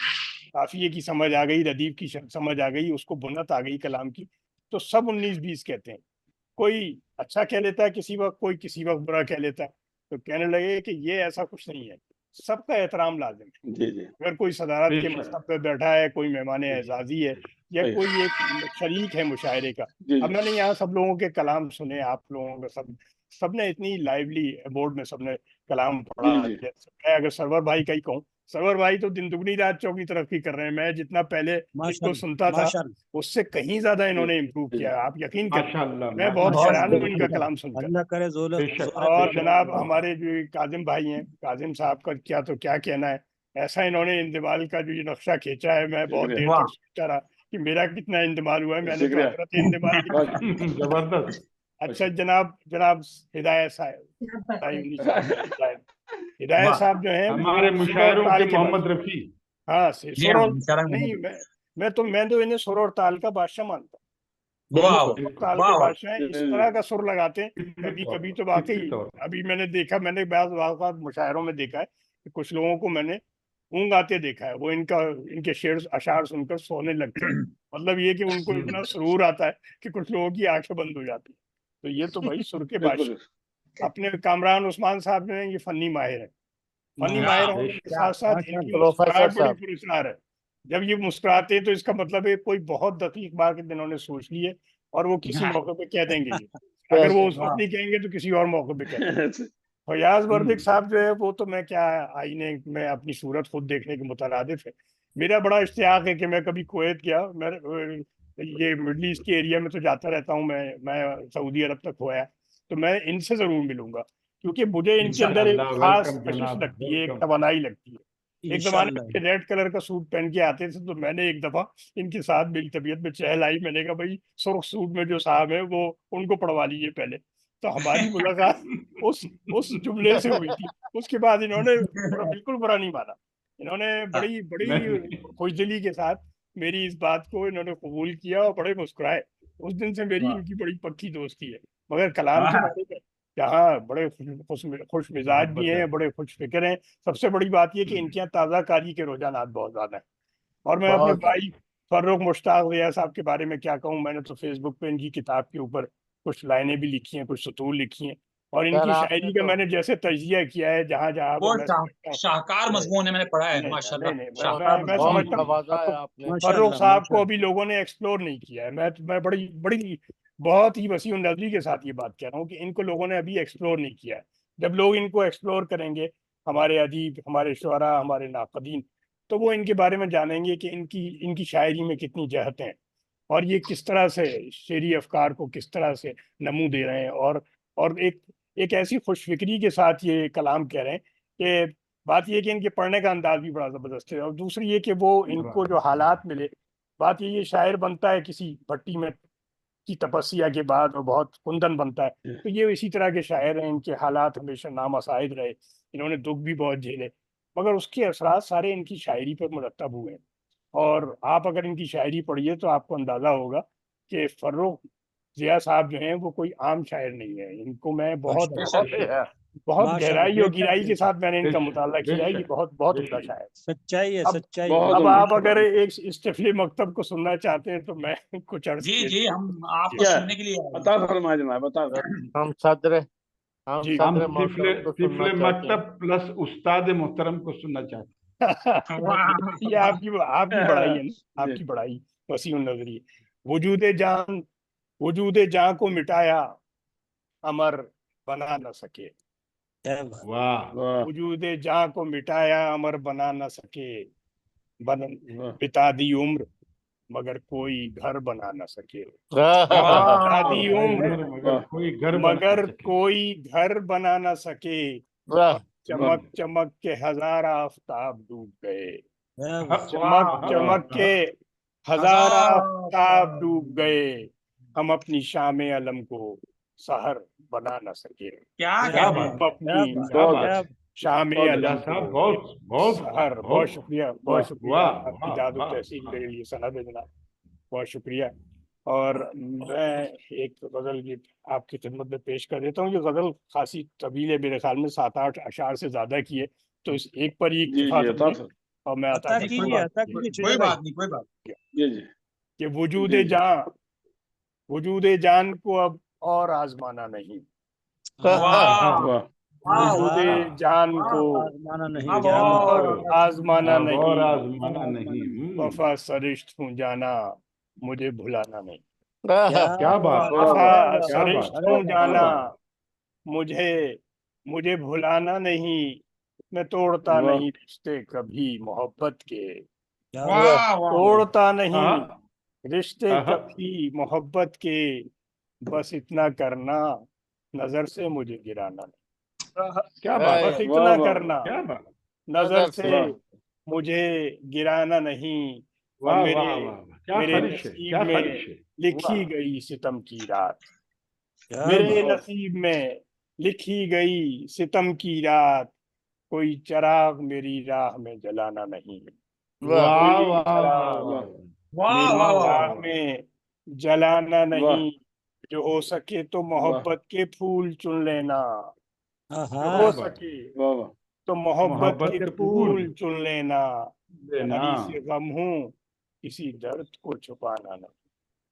काफिये की समझ आ गई, रदीफ की समझ आ गई, उसको बुनत आ गई कलाम की, तो सब 19-20 कहते हैं। कोई अच्छा कह लेता है किसी वक्त, कोई किसी वक्त बुरा कह लेता है, तो कहने लगे कि ये ऐसा कुछ नहीं है, सबका एहतराम लाजिम है। जी जी अगर कोई सदारत के बेशक। मस्तब पे बैठा है, कोई मेहमान एजाजी है, या सही। कोई एक शरीक है मुशायरे का। जी अब जी मैंने यहाँ सब लोगों के कलाम सुने, आप लोगों के सबने इतनी लाइवली बोर्ड में सबने कलाम पढ़ा। जी। मैं अगर सरवर भाई का ही कहूँ, सरवर भाई तो दिन दुगनी रात चौगनी तरक्की कर रहे हैं। मैं जितना पहले इनको सुनता था माशाल्लाह उससे कहीं ज्यादा इन्होंने इम्प्रूव जी। किया। आप यकीन करें, माशाल्लाह मैं बहुत बहुत हैरान हूँ बहुत इनका कलाम सुनकर। अल्लाह करे बेशक। और जनाब हमारे जो ये काजिम भाई हैं, काजिम साहब का क्या तो क्या कहना है। ऐसा इन्होंने इंदमाल का जो ये नक्शा खींचा है, मैं बहुत देर वाह। तक सोचता रहा कि मेरा कितना इंदमाल हुआ है। मैंने तो शुक्रिया। हजरत इंदमाल की बहुत जबरदस्त। अच्छा जनाब हिदायत साहब, हिदायत वाह। साहब जो है हमारे वो सुर और मुशायरों ताल के के मोहम्मद रफी। हाँ जी सुर हाँ, और मुशायरा में नहीं, मैं तो इन्हें सुर और ताल का बादशाह मानता हूँ। वाह सुर और ताल के वाह। बादशाह हैं, इस तरह का सुर लगाते हैं। कभी कभी तो वाकई फिक्री तौर पर। अभी मैंने देखा, मैंने बाज़ मुशायरों में देखा है कि कुछ लोगों को मैंने ऊँग आते देखा है, वो इनके शेर अशार सुनकर सोने लगते हैं। मतलब ये कि उनको इतना सुरूर आता है कि कुछ लोगों की आंखें बंद हो जाती है। तो ये तो भाई सुर के बिल्कुल बादशाह। अपने कामरान उस्मान साहब जो है ये फनी माहिर है। फनी हाँ, माहिर हाँ, होने के क्या साथ साथ माशाल्लाह। इनकी प्रोफेसर मुस्कुराहट बड़ी साहब। पुरस्कार है। जब ये मुस्कुराते हैं तो इसका मतलब है कोई बहुत दकीक बात इन्होंने सोच ली है, और वो किसी मौके पे कह देंगे ये। अगर वो उस वक्त वाह। नहीं कहेंगे तो किसी और मौके पे कह देंगे। अच्छा। फयाज वर्दिक साहब जो है वो तो मैं क्या, आईने में अपनी सूरत खुद देखने के मुतरादिफ है। मेरा बड़ा इश्तियाक है कि मैं कभी कुवैत गया, मैं ये मिडल ईस्ट के एरिया में तो जाता रहता हूँ, मैं सऊदी अरब तक होया, तो मैं इनसे जरूर मिलूंगा, क्योंकि मुझे इनके अंदर एक इंशाअल्लाह। खास वेलकम कशिश जनाब, लगती है, एक वेलकम। तवानाई लगती है। एक जमाने इंशाल्लाह में रेड कलर का सूट पहन के आते थे, तो मैंने एक दफा इनके साथ मेरी तबीयत में चहल आई। मैंने कहा भाई सुर्ख सूट में जो साहब है वो उनको पढ़वा लीजिए पहले। तो हमारी मुलाकात उस जुमले से हुई थी। उसके बाद इन्होंने बिल्कुल बुरा नहीं माना। इन्होंने बड़ी बड़ी नहीं। खुशदिली के साथ मेरी इस बात को इन्होंने कबूल किया और बड़े मुस्कुराए। उस दिन से मेरी वाह। इनकी बड़ी पक्की दोस्ती है। मगर कलाम के हाँ, बारे में यहाँ बड़े खुश मिजाज भी मोहब्बत है। हैं, बड़े खुश फिक्र हैं। सबसे बड़ी बात यह कि इनके यहाँ ताज़ा कारी के रुझानात बहुत ज्यादा हैं। और मैं अपने बहुत भाई फर्रुख मुश्ताक रिया साहब के बारे में क्या कहूँ। मैंने तो फेसबुक पे इनकी किताब के ऊपर कुछ लाइनें भी लिखी हैं, कुछ सतूर लिखी हैं, और सर इनकी आपने शायरी का तो मैंने जैसे तजिया किया है जहाँ जहाँ वो वो मैं समझता हूँ। शाहकार नहीं मजमून है, मैंने पढ़ा है नहीं माशाल्लाह। नहीं, शाहकार मैं मजमून बहुत समझता हूँ। नवाजा है अब आपने। फर्रुख माशाल्लाह साहब को माशाल्लाह। अभी लोगों ने एक्सप्लोर नहीं किया है। मैं बड़ी बड़ी बहुत ही वसीउ नजरी के साथ ये बात कह रहा हूँ कि इनको लोगों ने अभी एक्सप्लोर नहीं किया है। जब लोग इनको एक्सप्लोर करेंगे, हमारे अदीब, हमारे शुअरा, हमारे नाक़दीन, तो वो इनके बारे में जानेंगे कि इनकी इनकी शायरी में कितनी जहतें हैं, और ये किस तरह से शेरी अफकार को किस तरह से नमू दे रहे हैं, और एक ऐसी खुशफिक्री के साथ ये कलाम कह रहे हैं कि बात ये कि इनके पढ़ने का अंदाज भी बड़ा ज़बरदस्त है। और दूसरी ये कि वो इनको जो हालात मिले, बात ये शायर बनता है किसी भट्टी में की तपस्या के बाद और बहुत कुंदन बनता है, तो ये इसी तरह के शायर हैं। इनके हालात हमेशा नामसाइद रहे, इन्होंने दुख भी बहुत झेले, मगर उसके असरात सारे इनकी शायरी पर मुरतब हुए हैं। और आप अगर इनकी शायरी पढ़िए तो आपको अंदाजा होगा कि फर्रुख जिया साहब जो हैं वो कोई आम शायर नहीं है। इनको मैं बहुत बेशक। बहुत बहुत माशाल्लाह गहराई और बेशक गिराई के बेशक। साथ मैंने इनका बेशक मुताला किया है। ये बेशक बहुत बहुत उम्दा बेशक। शायर। सच्चाई है अब सच्चाई है। बहुत अब उम्दा। आप अगर एक इस्तिफली मकतब को सुनना चाहते हैं तो मैं कुछ अर्ज जी किए जी, हम आपको क्या सुनने के लिए आए हैं। बता फरमा जनाब, बता। हम सदर हम जी हम सदर तिफले मोहतरम को सुनना तिफले चाहते हैं। मकतब प्लस उस्ताद मोहतरम को सुनना चाहते वाह ये आपकी बढ़ाई है ना, जी। आपकी बढ़ाई वसीउ नजरी। वजूदे जान को मिटाया अमर बना न सके। क्या बात। हैं। वाह वाह वजूदे जान को मिटाया अमर बना न सके, बन वाह बिता दी उम्र मगर कोई घर बना न सके। वाह। बिता दी है उम्र उम्र मगर वाह कोई घर बना मगर सके। कोई घर बना न सके, वाह चमक चमक के हजार आफताब डूब गए। क्या बात। चमक चमक के हजार आफताब डूब गए, हम अपनी शाम अलम को सहर बना न सके। क्या क्या कहते बात हैं। हम अपनी क्या बात। क्या बहुत बात क्या है शाम बहुत अलम राजा को साहब, बहुत बहुत सहर। बहुत बहुत शुक्रिया, वाह बहुत शुक्रिया वाह आपकी वाह दाद वाह तहसीन वाह। मेरे लिए सनद है जनाब, बहुत शुक्रिया। और मैं एक गजल की आपकी खिदमत में पेश कर देता हूँ। ये गजल खासी तवील है, मेरे ख्याल में 7-8 अशार से ज्यादा की है, तो इस एक पर ही जी इक्तिफा जी करें अता और मैं अता नहीं, करता हूँ अता कीजिए कोई श्रीधर भाई। बात नहीं, कोई बात जी जी कि वजूद जान को अब और आजमाना नहीं, नहीं। वाह वाह वजूद जान को आजमाना नहीं, अब क्या बात और और आजमाना अब और नहीं, आजमाना नहीं। वफा सरिश्त हूँ जाना मुझे भुलाना नहीं, क्या बात, वफा क्या सरिश्त बात, हूँ क्या जाना बात। मुझे भुलाना नहीं, मैं तोड़ता वाह नहीं रिश्ते कभी मोहब्बत के, क्या वाह बात। वाह तोड़ता नहीं हाँ रिश्ते हाँ कभी मोहब्बत के, बस इतना करना नजर से मुझे गिराना नहीं, क्या बात, बस है, वाह इतना वाह करना क्या बात, नजर से वाह मुझे गिराना नहीं, और वाह वाह वाह वाह। क्या मेरे ख्वाहिश है, नसीब क्या में ख्वाहिश है। लिखी गई सितम की रात, क्या मेरे बात। नसीब में लिखी गई सितम की रात, कोई चिराग मेरी राह में जलाना नहीं, वाह कोई वाह वाह चिराग वाह वाह मेरी वाह वाह राह में जलाना वाह नहीं, जो हो सके तो वाह मोहब्बत के फूल चुन लेना, जो हाँ हो क्या बात, सके वाह वाह तो मोहब्बत मोहब्बत के के फूल फूल चुन लेना, देना। हरी से गम हूँ किसी दर्द को छुपाना नहीं,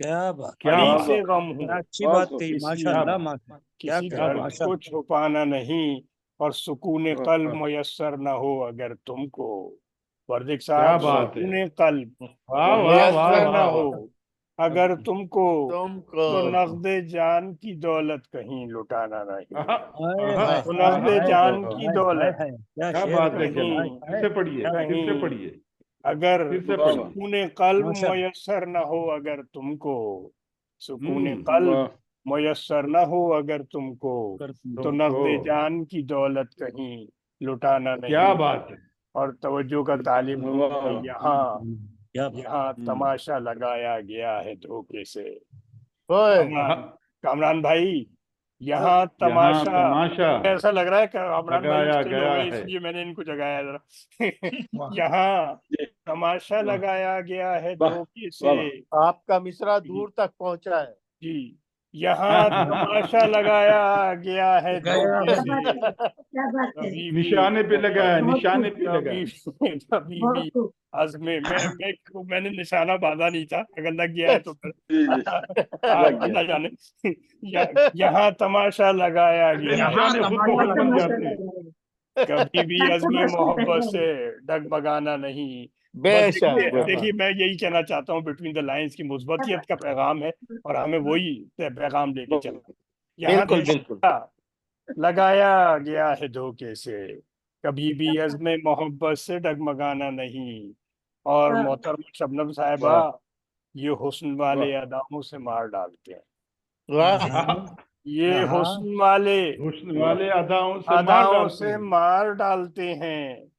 क्या बात। क्या हरी वाह बात, से वाह गम हूँ बड़ा अच्छी वाह बात कही, किसी माशाल्लाह बात, माशा। क्या किसी कही, दर्द बात। को माशाल्लाह। छुपाना नहीं, और सुकून वाह कल्ब मयस्सर न हो अगर तुमको, वर्दिक क्या साहब, बात है। सुकून कल्ब वाह वाह वाह मयस्सर न वाह हो वाह। अगर तुमको, तुमको तो नगदे जान की दौलत कहीं लुटाना नहीं, आहा, हाय आहा, हाय तो हाय नगदे हाय जान वाह की हाय हाय दौलत हाय, क्या क्या शेर बात है कहे, जनाब, हाय कहीं फिर हाय। से पढ़िए, क्या फिर से कहीं पढ़िए, अगर फिर से वाह पढ़िए। सुकून कल्ब माशा। मयस्सर न हो अगर तुमको, सुकून वाह कल्ब मयस्सर न हो अगर तुमको, कर तुमको। तो तुमको नगदे जान की दौलत कहीं लुटाना क्या नहीं, बात है। और तवज्जो का तालिब हूँ वाह कि वाह यहाँ क्या बात। यहाँ तमाशा लगाया गया है धोखे से, ओए आहा, कामरान भाई, यहाँ यहाँ तमाशा, तमाशा ऐसा लग रहा है कामरान भाई लगाया स्टिल हो गया गए, है। इसलिए मैंने इनको जगाया जरा वाह यहाँ जी तमाशा वाह लगाया गया है वाह धोखे वाह से, वाह आपका मिसरा दूर तक पहुंचा है। जी, यहाँ तमाशा लगाया गया है गया धोखे है। से, क्या बात है, कभी भी निशाने पे लगा है, बहुत निशाने खूब, पे लगा कभी है। कभी बहुत भी खूब। अज़्मे मैंने निशाना बांधा नहीं था, अगर लग गया है तो फिर जी जी लग गया ना जाने यहाँ तमाशा लगाया ऐसे गया है, यहाँ निशाने खुद ब क्या तमाशा खुद बन लगा तमाशा जाते हैं। लगाया, कभी भी क्या अज़्मे तमाशा मोहब्बत लगाया। से डगमगाना नहीं। बस बेशक देखिए वाह देखिए, मैं यही कहना चाहता हूँ, बिटवीन द लाइंस की मुस्बतियत का पैगाम है, और हमें वही पैगाम लेके वाह चलना। यहाँ बिल्कुल बिल्कुल। तमाशा लगाया गया है धोखे से, कभी भी अज़्मे मोहब्बत से डगमगाना नहीं, और हाँ, मोहतरमा शबनम साहिबा, वाह ये हुस्न वाह वाले अदाओं से मार डालते हैं, वाह आहा, ये हुस्न वाले हुस्न वाह वाले अदाओं से मार अदाओं डालते से हैं। मार डालते हैं,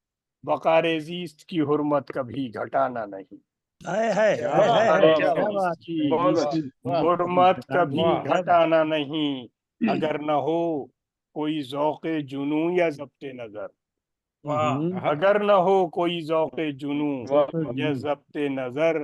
वक़ार ज़ीस्त की हुर्मत कभी घटाना नहीं, हाय हाय क्या हाय हाय बात, हाय, वाह क्या वाह बात की है, बहुत इसकी अच्छी वाह हुर्मत कभी वाह, क्या बात। घटाना नहीं, अगर न हो कोई ज़ौक़े जुनू या ज़ब्ते नज़र, वाह आहा, अगर न हो कोई ज़ौक़े जुनू वाह या ज़ब्ते नज़र,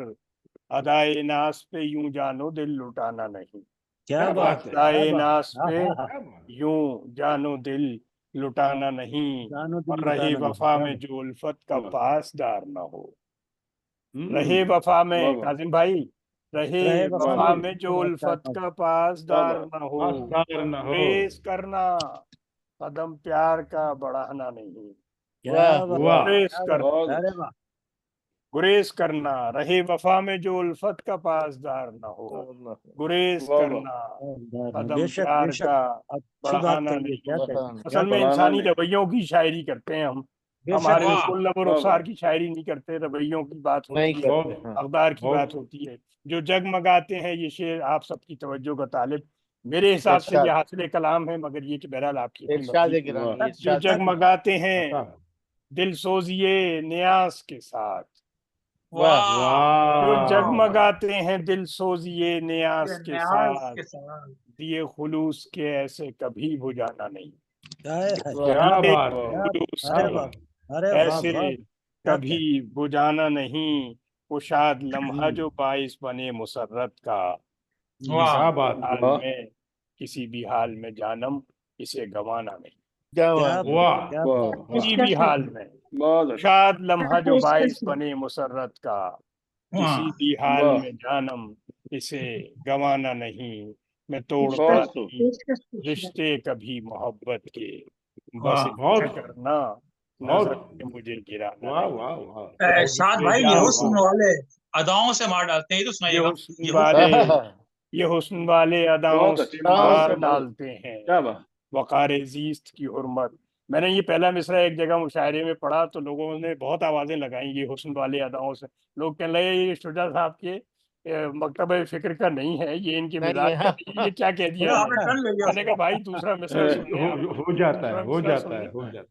अदाए नास पे यूं जानो दिल लुटाना नहीं, क्या क्या बात, बात है, क्या अदाए बात। नास हाँ पे हाँ हाँ, क्या बात। यूं जानो दिल लुटाना नहीं, जानो दिल और रहे लुटाना नहीं, वफा क्या में बात। जो उल्फत का वाह पासदार न हो, रहे वफा वाह में, वाह काजिम भाई, रहे रहे वाह वफा वफा में वाह में जो जो लगता उल्फत है। का वाह पासदार वाह न हो, पासदार न हो। गुरेज करना कदम प्यार का बढ़ाना नहीं, क्या बात, वाह गुरेज क्या कर बात, बहुत अरे अच्छी वाह। गुरेज करना, रहे वफा में जो उल्फत का पासदार न हो, गुरेज वाह वाह करना कदम बेशक प्यार बेशक, का अच्छी बात बढ़ाना कही है, क्या नहीं। कही, क्या असल में कही। बढ़ाना इंसानी नहीं रवैयों की शायरी करते हैं हम बेशक। हमारे वाह बिल्कुल लब और वाह वाह रुखसार की शायरी नहीं करते, रवैयों की बात नहीं होती है, करते बहुत हाँ। अकदार की बात बहुत होती है। जो जगमगाते हैं ये शेर आप सबकी तवज्जो का तालिब, मेरे हिसाब से ये इरशाद हासिल कलाम है, मगर ये कि बहरहाल आपकी अपनी इरशाद मर्जी। वाह गिरानी जो इरशाद जगमगाते हैं पता। दिल सोजिए न्यास के साथ, वाह वाह जो वाह जगमगाते हैं दिल सोजिए न्यास ये के न्याज साथ, के साथ दिए खुलूस के ऐसे कभी बुझाना नहीं, हाय हाय, वाह क्या क्या दिए बात है, क्या, खुलूस अरे के क्या वाह, बात। अरे वाह ऐसे वाह, क्या कहे। कभी बुझाना नहीं, वो शाद लम्हा जो बाइस बने मुसर्रत का, वाह क्या बात हाल वाह में, किसी भी हाल में जानम इसे गंवाना नहीं, क्या वाह क्या वाह बात। वाह किसी भी हाल में। बहुत अच्छा शाद लम्हा जो इसका बाइस बने मुसर्रत का, वाह किसी भी हाल वाह में जानम इसे गंवाना नहीं। मैं तोड़ता बहुत खूब नहीं खूब रिश्ते कभी मोहब्बत के, बस वाह बहुत इतना करना बहुत नजर से मुझे गिराना वाह नहीं। वाह वाह शाद भाई ये हुस्न वाले अदाओं से मार डालते हैं, ये तो ये सुनाइएगा। हुस्न ये वाले ये हुस्न वाले अदाओं बहुत से अच्छा मार बहुत डालते हैं, क्या बात वक़ार ज़ीस्त की हुर्मत। मैंने ये पहला मिसरा एक जगह मुशायरे में पढ़ा तो लोगों ने बहुत आवाजें लगाई, ये हुस्न वाले अदाओं से। लोग कहने लगे ये शुजा साहब के मकतब फिक्र का नहीं है, ये इनके नहीं मिजाज का है। नहीं है, ये क्या कह दिया बोलो, इन्होंने। आपने टर्न ले लिया मैंने कहा उसको। भाई दूसरा मिसरा सुनिए आप, हो जाता दूसरा है हो मिसरा जाता है सुनिए। हो जाता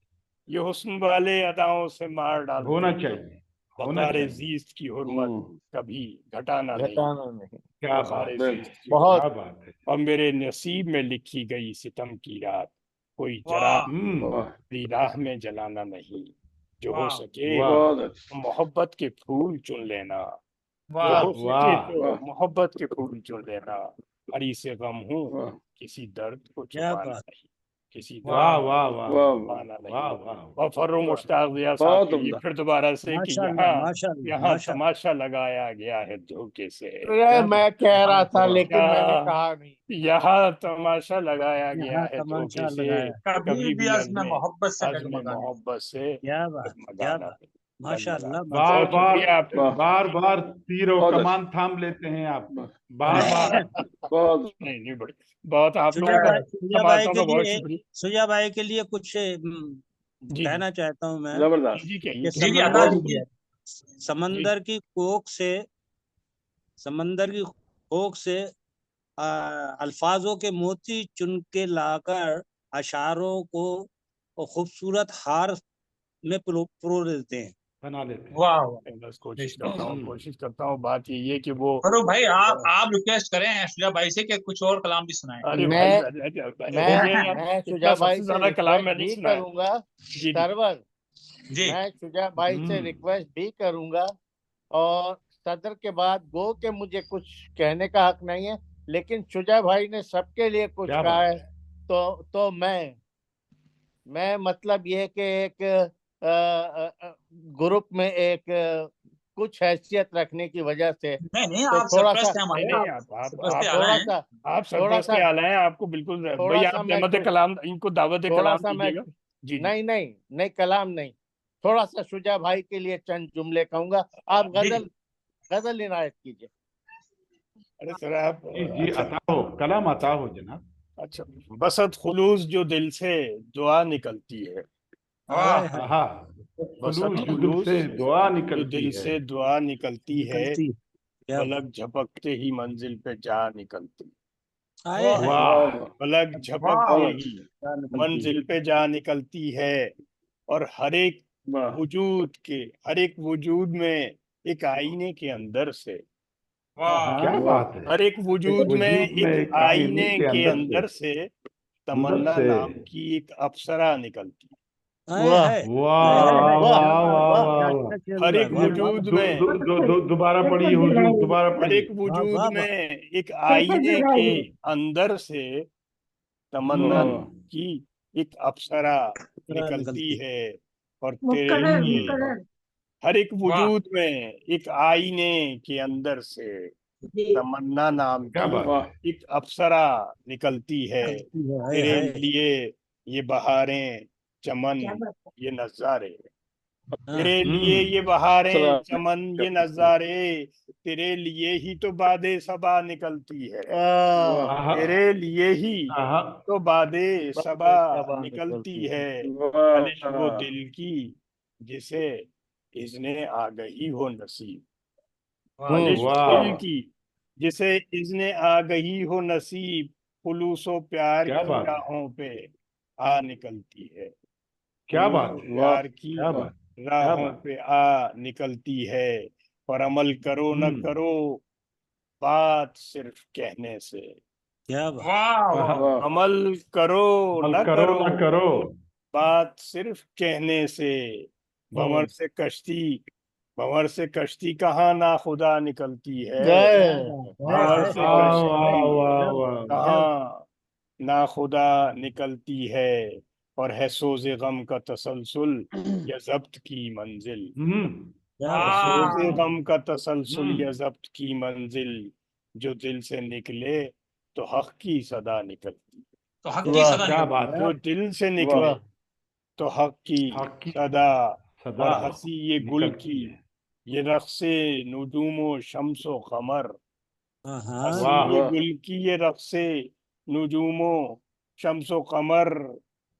ये हुस्न वाले अदाओं से मार है डालते होना हैं, चाहिए होना वक़ार चाहिए ज़ीस्त की हुर्मत कभी घटाना नहीं, घटाना नहीं। क्या वक़ार बात है ज़ीस्त की बहुत क्या बात है और मेरे नसीब में लिखी गई सितम की रात, कोई वाह चराग वाह मेरी राह में जलाना नहीं। जो हो वाह सके वाह बहुत अच्छा मोहब्बत के फूल चुन लेना, जो वाह हो सके वाह तो वाह मोहब्बत के फूल चुन लेना। हरी से गम हूँ वाह किसी दर्द को क्या छुपाना बात। नहीं, किसी वाह दर्द वाह को वाह वाह छुपाना नहीं। वाह वाह और फर्रो मुश्ताक दिया साहब बहुत के लिए उम्दा फिर दोबारा से कि माशाल्लाह यहाँ माशाल्लाह यहाँ माशाल्लाह। तमाशा लगाया गया है धोखे से, अरे मैं कह रहा था लेकिन मैंने यहाँ कहा नहीं। यहाँ तमाशा लगाया गया यहाँ है तमाशा धोखे से, लगाया। कभी भी अज़्म मोहब्बत से अज़्म डगमगाना नहीं। मोहब्बत से क्या बात क्या डगमगाना बात। नहीं, माशाल्लाह डगमगाना। बार बहुत बार शुक्रिया आपका। वाह बार बार तीर और बहुत अच्छा कमान थाम लेते हैं आप वाह, बार बार बहुत नहीं नहीं बड़ी बहुत आप लोगों सुजा का भाई समातों के का बहुत लिए शुक्रिया। सुजा भाई के लिए कुछ जी जी कहना चाहता हूँ मैं जबरदस्त जी कहिए कि जी जी अता समंदर कीजिए। समंदर की कोख से समंदर की कोख से अल्फाजों के मोती चुन के लाकर अशारों को खूबसूरत हार में पिरो देते हैं। बना लेते हैं वाह वाह बस बेशक। कोशिश करता हूँ। बात ये है कि वो फरूक भाई आप रिक्वेस्ट करें शुजा भाई से कि कुछ और कलाम भी सुनाएं। अरे भाई मैं हो गया यार, मैं इतना शुजा भाई सबसे से ज्यादा कलाम रिक्वेस्ट मैं नहीं भी सुनाया। करूंगा। जी जी सरवर जी मैं शुजा भाई से रिक्वेस्ट भी करूंगा और सदर के बाद गो के मुझे कुछ कहने का हक नहीं है, लेकिन शुजा भाई ने सबके लिए कुछ क्या कहा बात है है तो मैं मतलब ये कि एक ग्रुप में एक कुछ हैसियत रखने की वजह से नहीं नहीं तो आप थोड़ा सा सरप्रस्त हैं हमारे, नहीं आप आप सरप्रस्त आला थोड़ा हैं। सा आप थोड़ा सरपरस्त सा आला हैं, आपको बिल्कुल थोड़ा भाई सा आप मैं नेमत कलाम इनको दावत थोड़ा कलाम सा मैं दीजिएगा। जी जी नहीं नहीं नहीं कलाम नहीं, थोड़ा सा शुजा भाई के लिए चंद जुमले कहूंगा। आप जी जी गजल इनायत कीजिए। अरे सर आप जी जी अच्छा अता हो कलम अता हो जनाब अच्छा बसत खुलूस जो दिल से दुआ निकलती है, वाह आहा बसत खुलूस जो दिल खुलूस से दुआ जो निकलती दिल है से दुआ निकलती है, निकलती क्या पलक झपकते ही मंजिल पे जा निकलती, आए वाह है वाह वाह वाह पलक वाह झपकते बहुत ही क्या निकलती है। मंजिल पे जा निकलती है। और वाह हर एक वजूद में एक आईने के अंदर से, वाह क्या वाह बात है हर एक वजूद में वजूद में एक एक आईने आईने के के अंदर अंदर से अंदर तमन्ना से नाम की एक अप्सरा निकलती, आए वाह है वाह आए है वाह क्या वाह बात वाह है, वाह क्या वाह वाह अच्छा खेल हर रहा एक है। वाह वाह वजूद में दोबारा पढ़िए हुजूर दोबारा हर पढ़िए एक वाह वजूद वाह वाह। में एक आईने के अंदर से तमन्ना वाह की एक अप्सरा तरह निकलती निकलती है। और तेरे लिए हर एक वाह वजूद में एक आईने के अंदर से तमन्ना नाम क्या की बात वाह है एक अप्सरा निकलती है। निकलती है। आए तेरे है लिए ये बहारें चमन ये नजारे, हाँ तेरे लिए ये सलाम बहारें चमन ये नजारे, तेरे लिए ही तो बादे सबा निकलती है, वाह आहा तेरे लिए ही आहा तो बादे सबा सबा निकलती निकलती है। भले वो वाह दिल की जिसे इज़्ने आगही हो नसीब, वाह भले वो वाह दिल की जिसे इज़्ने आगही हो नसीब, खुलूसो प्यार क्या की बात है राहों पे आ निकलती है, क्या खुलूसो बात है वाह प्यार की क्या बात क्या राहों बात पे आ निकलती है। पर अमल करो न करो बात सिर्फ कहने से, क्या बात। वाह आहा वाह वाह अमल करो अमल न करो करो न करो बात सिर्फ कहने से, भंवर से कश्ती भंवर से कश्ती कहाँ ना खुदा निकलती है, भंवर से वाह कश्ती वाह वाह वाह। कहाँ ना खुदा निकलती है, और है सोज़े गम का तसलसल या ज़ब्त की मंजिल। सोज़े गम का तसलसल या ज़ब्त की मंजिल, जो दिल से निकले तो हक की सदा निकलती। तो हक की सदा क्या निकलती बात है। है। जो दिल से निकले तो हक की हक की सदा, सदा और हंसी ये गुल निकलती की है। ये रक़्से नुजूमो शम्सो कमर, हंसी वाह ये गुल की ये रक़्से नुजूमो शम्सो कमर,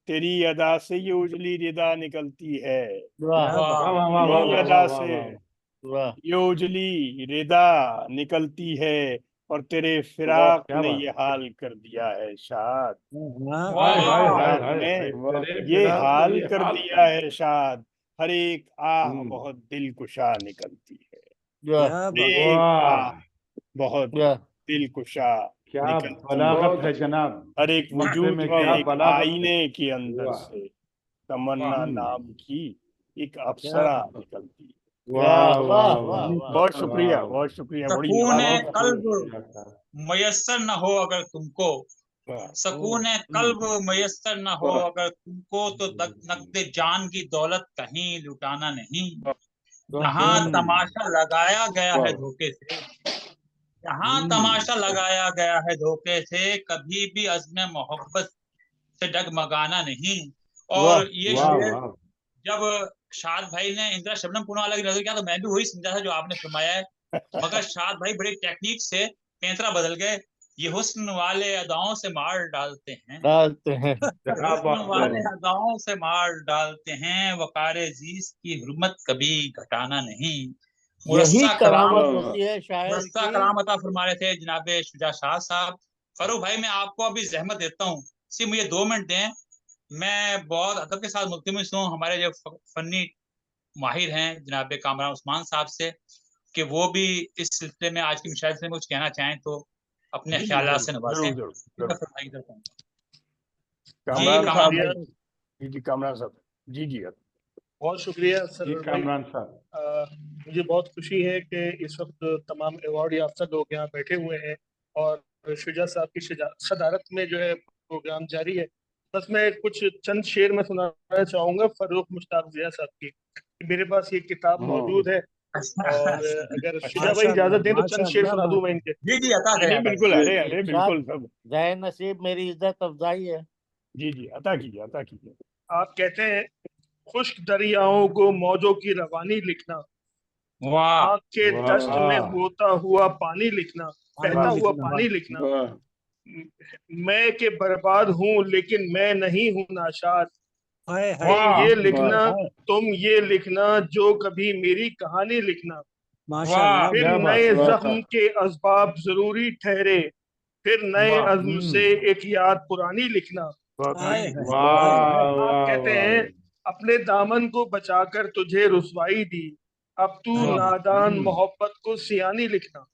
तेरी अदा से ये उजली रिदा निकलती है, वाह वाह वाह वाह वाह वाह तेरी वाह अदा वाह से वाह। वाह ये उजली रिदा निकलती है, और तेरे फिराक क्या ने बात ये है। हाल कर दिया है शाद, हाय हाय वाह हाय फिराक हाय ने हाय, तेरे ये फिराक ने हाल ये कर हाल दिया कर है शाद, हर एक आह हम्म। बहुत दिलकुशा निकलती है, वाह हर एक आह वाह बहुत वाह दिलकुशा क्या निकलती है, बलागत है जनाब, हर एक मुझसे वजूद में के क्या एक बलागत है। आईने के अंदर वाह। से तमन्ना हम्म। नाम की एक अप्सरा निकलती है। वाह वाह वाह वाह वाह वाह बहुत वाह शुक्रिया, वाह। बहुत शुक्रिया, बड़ी सकून नवाज़िश। बहुत कल्ब शुक्रिया साहब। मयस्सर न हो अगर तुमको, वाह, सकून कल्ब मयस्सर न हो अगर तुमको, तो नकद जान की दौलत कहीं लुटाना नहीं। जहाँ तमाशा लगाया गया है धोखे से, जहाँ तमाशा लगाया गया है धोखे से, कभी भी अज़्म मोहब्बत से डगमगाना नहीं। वाह और ये वाह शेर वाह। जब शाद भाई ने इंदिरा शबनम पूनावाला की नजर किया तो मैं भी वही समझा था जो आपने फरमाया है, मगर शाद भाई बड़े टेक्निक से पैंतरा बदल गए। ये हुस्न वाले अदाओं से मार डालते हैं, डालते हैं क्या हुस्न बात वाले है। अदाओं से मार डालते हैं, वकारे जीस की हुर्मत कभी घटाना नहीं। यही मुरस्सा कलाम करामत होती है शायर मुरस्सा की। कलाम अता फरमा रहे थे जनाब शुजा शाह साहब। फरूक भाई मैं आपको अभी जहमत देता हूँ, सिर्फ मुझे 2 मिनट दें। मैं बहुत अदब के साथ मुल्तमिस हूँ हमारे जो फनी माहिर हैं जनाब कामरान उस्मान साहब से, कि वो भी इस सिलसिले में आज की मुशायरे में कुछ कहना चाहें तो अपने जी जी ख्यालात जरूर से नवाजें। जरूर जी जरूर मैं जरूर। फरमाइए इधर कहूँगा। जी कामरान कामरान साहब, भाई। जी कामरान साहब, जी जी बहुत शुक्रिया जी सरवर भाई। कामरान साहब। मुझे बहुत खुशी है कि इस वक्त तमाम अवार्ड याफ्ता लोग यहाँ बैठे हुए हैं और शुजा साहब की सदारत में जो है प्रोग्राम जारी है। बस मैं कुछ चंद शेर में सुनाना चाहूँगा फरूक मुश्ताक ज़िया साहब की। मेरे पास ये किताब मौजूद है और अगर शुजा भाई इजाज़त दें तो चंद शेर सुना दूँ मैं इनके। जी जी अता नहीं करें अता बिल्कुल, करें। अरे अरे बिल्कुल सब। जय नसीब मेरी इज्जत अफजाई है। जी जी अता कीजिए, अता कीजिए। आप कहते हैं खुश्क दरियाओं को मौजों की रवानी लिखना, वाह आँख के दश्त में वाह होता हुआ पानी लिखना, बहता हुआ पानी लिखना। वाह मैं के बर्बाद हूँ लेकिन मैं नहीं हूँ नाशाद, हाय तुम हाय ये वाह लिखना, तुम ये लिखना जो कभी मेरी कहानी लिखना। माशाल्लाह। फिर क्या बात नए है। वाह जख्म के असबाब जरूरी ठहरे, फिर नए वाह अज़्म से एक याद पुरानी लिखना। बहुत हाय अच्छी। हाय वाह आप वाह कहते वाह। हैं अपने दामन को बचाकर तुझे रुसवाई दी, अब तू हाय नादान मोहब्बत को सियानी लिखना।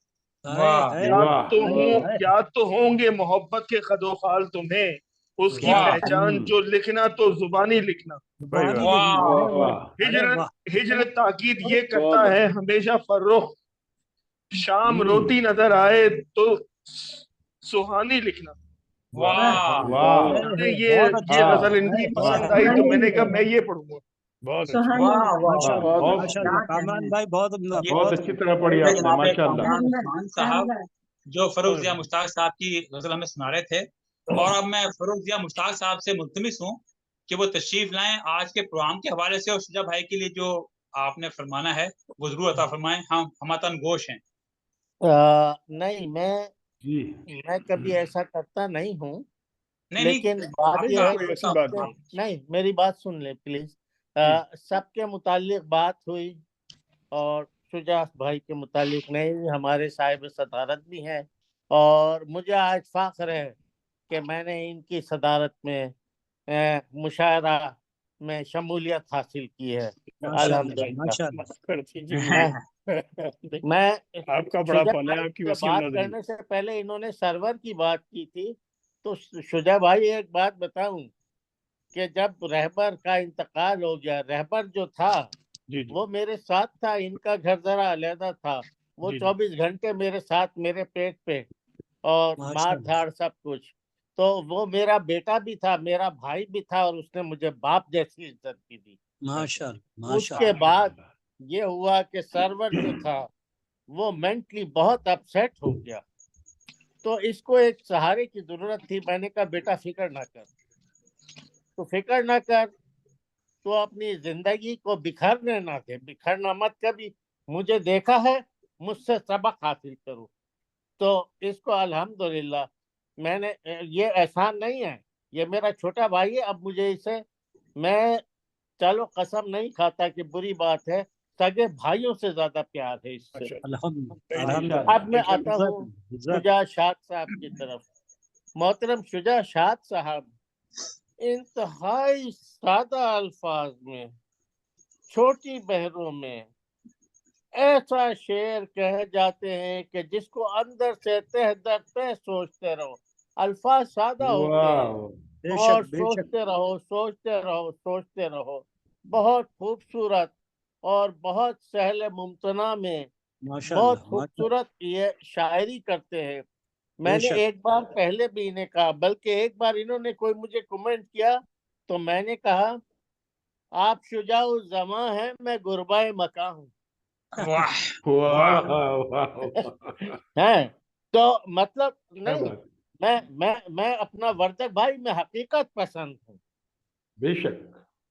हाय वाह हाय वाह हाय। याद तो होंगे मोहब्बत के कदोखाल तुम्हें, उसकी वाह पहचान जो लिखना तो जुबानी लिखना। भाई पानी वाह। लिखना। वाह अरे वाह, वाह। अरे हिजर वाह। हिजर ताकीद ये करता बहुत है हमेशा फर्रुख, शाम हम्म। रोती नजर आए तो सुहानी लिखना। वाह वाह मुझे बहुत अच्छी ये वाह गजल इनकी वाह। पसंद आई तो मैंने कहा मैं ये पढ़ूंगा। बहुत अच्छी। सुहानी वाह वाह वाह। माशाल्लाह बहुत माशाल्लाह कामरान भाई बहुत ये बहुत बहुत अच्छी तरह पढ़ी थे आपने, जनाब माशाल्लाह। कामरान उस्मान साहब शानदार। जो फरूख जिया मुश्ताक साहब की गजल हमें सुना रहे थे। और अब मैं फरूख जिया मुश्ताक साहब से मुल्तमिस हूँ कि वो तशरीफ लाएं आज के प्रोग्राम के हवाले से, और शुजा भाई के लिए जो आपने फरमाना है वो जरूर अता फरमाएं। हम तन गोश हैं। नहीं मैं कभी ऐसा करता नहीं हूँ, नहीं नहीं लेकिन बात नहीं यह नहीं है कोई कि ऐसी बात सबके, नहीं। नहीं मेरी बात सुन ले प्लीज। सबके मुतालिक बात हुई और शुजा भाई के मुतालिक नहीं, हमारे साहिब सदारत भी हैं और मुझे आज फख्र है कि मैंने इनकी सदारत में मुशायरा में शमूलियत हासिल की है। माशाल्लाह अल्हम्दुलिल्लाह। माशाल्लाह। कर दीजिए मैं मुझे। मैं आपका शुजा बड़ापन है, भाई आपकी से वसीम बात नजरी। करने से पहले इन्होंने सरवर की बात की थी, तो शुजा भाई एक बात बताऊं कि जब रहबर का इंतकाल हो गया, रहबर जो था जी जी वो मेरे साथ था। इनका घर जरा अलहदा था। वो जी जी 24 घंटे मेरे साथ, मेरे पेट पे, और मार माशाल्लाह धाड़ सब कुछ। तो वो मेरा बेटा भी था, मेरा भाई भी था, और उसने मुझे बाप जैसी इज्जत की थी। माशाल्लाह उसके माशाल्लाह बाद ये हुआ कि सर्वर जो था वो मेंटली बहुत अपसेट हो गया। तो इसको एक सहारे की जरूरत थी। मैंने कहा बेटा फिक्र ना कर, तो फिक्र ना कर, तो अपनी जिंदगी को बिखरने ना दे, बिखरना मत कभी। मुझे देखा है, मुझसे सबक हासिल करो। तो इसको अल्हम्दुलिल्लाह मैंने, ये एहसान नहीं है, ये मेरा छोटा भाई है। अब मुझे इसे, मैं चलो कसम नहीं खाता कि बुरी बात है, सगे भाइयों से ज्यादा प्यार है इससे। अच्छा अल्हम्दुलिल्लाह अब मैं आता हूँ शुजा शाद साहब की तरफ। मोहतरम शुजा शाद साहब इंतहाई सादा अल्फाज में, छोटी बहरों में ऐसा शेर कह जाते हैं कि जिसको अंदर से तह दर तह सोचते रहो। अल्फाज सादा होते हैं वाह और बेशक बेशक सोचते रहो, सोचते रहो, सोचते रहो। बहुत खूबसूरत और बहुत सहले मुमतना में बहुत माशाल्लाह माशाल्लाह खूबसूरत ये शायरी करते हैं। मैंने बेशक एक बार पहले भी इन्हें कहा, बल्कि एक बार इन्होंने कोई मुझे कमेंट किया तो मैंने कहा आप शुजाउ जमा हैं, मैं गुरबाए मका हूँ। वाह वाह वाह वाह हैं तो मतलब क्या नहीं, बात, मैं अपना वर्धक भाई, मैं हकीकत पसंद हूँ। बेशक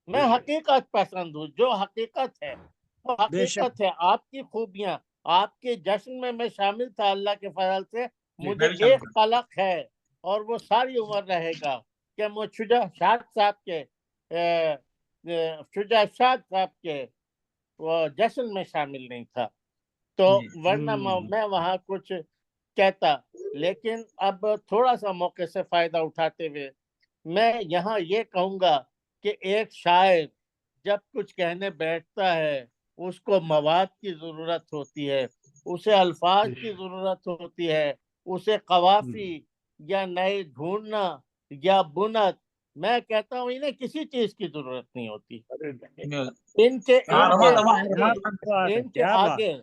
मैं बेशक हकीकत पसंद हूँ। जो हकीकत है वो बेशक हकीकत है। आपकी खूबियां, आपके जश्न में मैं शामिल था अल्लाह के फजल से। जी मुझे मैं भी शामिल एक कलक है और वो सारी उम्र रहेगा कि मैं शुजा शाद साहब के शुजा शाद साहब के वो जश्न में शामिल नहीं था। तो हूँ। जी वरना मैं वहाँ कुछ कहता। लेकिन अब थोड़ा सा मौके से फायदा उठाते हुए मैं यहाँ ये कहूँगा कि एक शायर जब कुछ कहने बैठता है उसको मवाद की जरूरत होती है, उसे अल्फाज की बेशक जरूरत होती है, उसे कवाफी या नए ढूंढना या बुनत, मैं कहता हूँ इन्हें किसी चीज की जरूरत नहीं होती। इनके हाँ इनके रमा रमा आगे इनके क्या बात आगे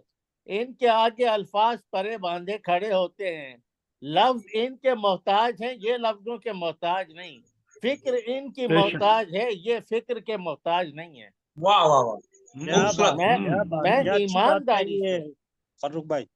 इनके आगे अल्फाज परे बांधे खड़े होते हैं। लफ्ज इनके मोहताज हैं, ये लफ्जों के मोहताज नहीं। फिक्र इनकी बेशक मोहताज है, ये फिक्र के मोहताज नहीं है। वाह वाह वाह क्या खूबसूरत बात क्या बात मैं क्या अच्छी बात ईमानदारी कही है से, फर्रुख भाई।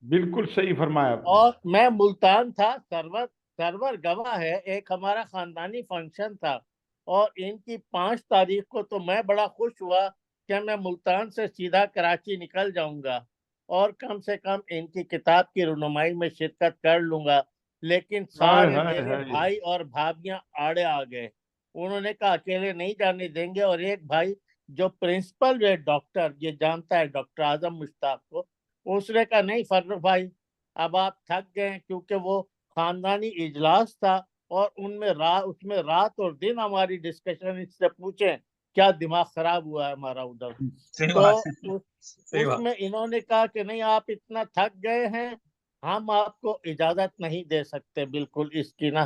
बिल्कुल सही फरमाया आपने। और मैं मुल्तान था, सरवर सरवर गवाह है, एक हमारा खानदानी फंक्शन था और इनकी 5 तारीख को तो मैं बड़ा खुश हुआ कि मैं मुल्तान से सीधा कराची निकल जाऊंगा और कम से कम इनकी किताब की रुनुमाई में शिरकत कर लूंगा। लेकिन हाय सारे हाय मेरे हाय भाई और भाभियां आड़े आ गए। उन्होंने कहा अकेले नहीं जाने देंगे। और एक भाई जो प्रिंसिपल है डॉक्टर, ये जानता है डॉक्टर आजम मुश्ताक को, उसने कहा नहीं फर्रुख भाई अब आप थक गए, क्योंकि वो खानदानी इजलास था और उसमें रात और दिन हमारी डिस्कशन, इससे पूछे क्या दिमाग खराब हुआ है हमारा उधर। सही तो बात है सही बात उसमें इन्होंने कहा कि नहीं आप इतना थक गए हैं, हम आपको इजाजत नहीं दे सकते बिल्कुल इसकी ना।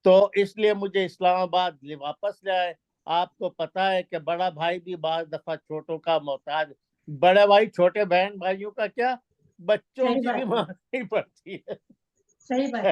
तो इसलिए मुझे इस्लामाबाद वापस ले आए। आपको पता है कि बड़ा भाई भी बाज दफा छोटों का मोहताज, बड़े भाई छोटे बहन भाइयों का क्या, बच्चों सही की भी बात है, मांगनी पड़ती सही बात है,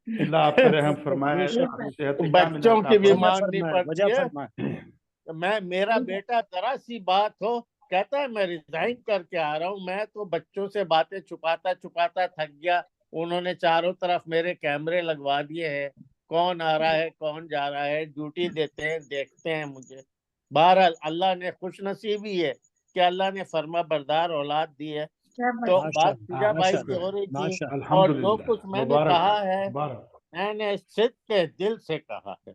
अल्लाह आप पे रहम फरमाए, बेशक आप बेशक सेहत याम बच्चों अता की भी वजह फरमाए। मांगनी फरमाए पड़ती वजह है। फरमाए। मेरा बेटा जरा सी बात हो कहता है मैं रिजाइन करके आ रहा हूँ। मैं तो बच्चों से बातें छुपाता छुपाता थक गया। उन्होंने चारों तरफ मेरे कैमरे लगवा दिए हैं, कौन आ रहा है कौन जा रहा है, ड्यूटी देते हैं, देखते हैं मुझे। बहरहाल अल्लाह ने खुश नसीबी है कि अल्लाह ने फर्मा बरदार औलाद दी है। क्या तो बात बात माशाल्लाह पूजा भाई की शुक्र हो है, रही थी माशाल्लाह और जो अल्हम्दुलिल्लाह, कुछ मैंने मुबारक कहा हो, है मुबारक हो। मैंने सिद्ध के दिल से कहा है।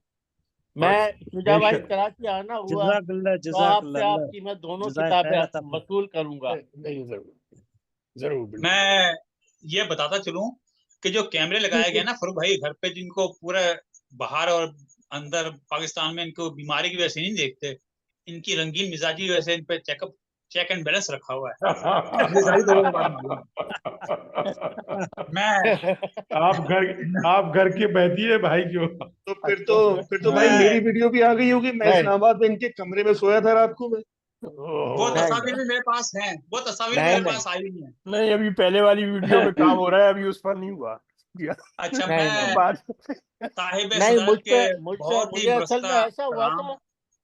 बस मैं पूजा भाई बेशक कराची आना हुआ जज़ाकल्लाह तो आपसे जज़ाकल्लाह आपकी मैं दोनों जज़ाए किताबें खैर अता फरमाए। वसूल करूंगा। नहीं जरूर जरूर बिल्कुल। मैं ये बताता चलूं कि जो कैमरे लगाए गए ना फरूख भाई घर पे, जिनको पूरा बाहर और अंदर पाकिस्तान में इनको बीमारी की वजह से नहीं देखते, इनकी रंगीन मिजाजी की वजह से इन पे चेक एंड बैलेंस रखा हुआ है। ये सारी लोगों को बात मालूम है। मैं आप घर के बहती है भाई जो। तो फिर तो भाई मैं मेरी वीडियो भी आ गई होगी। मैं नहीं इस्लामाबाद में इनके कमरे में सोया था रात को मैं। वो ओह, तस्वीर भी मेरे पास हैं, वो तस्वीर नहीं मेरे नहीं पास आई नहीं है। नहीं अभी पहले वाली वीडियो पे काम हो रहा है, अभी उस पर नहीं हुआ। अच्छा, नहीं मैं नहीं बाद साहिब नहीं सदारत के बहुत ही मुझे असल में मुरस्ता ऐसा हुआ कराम। था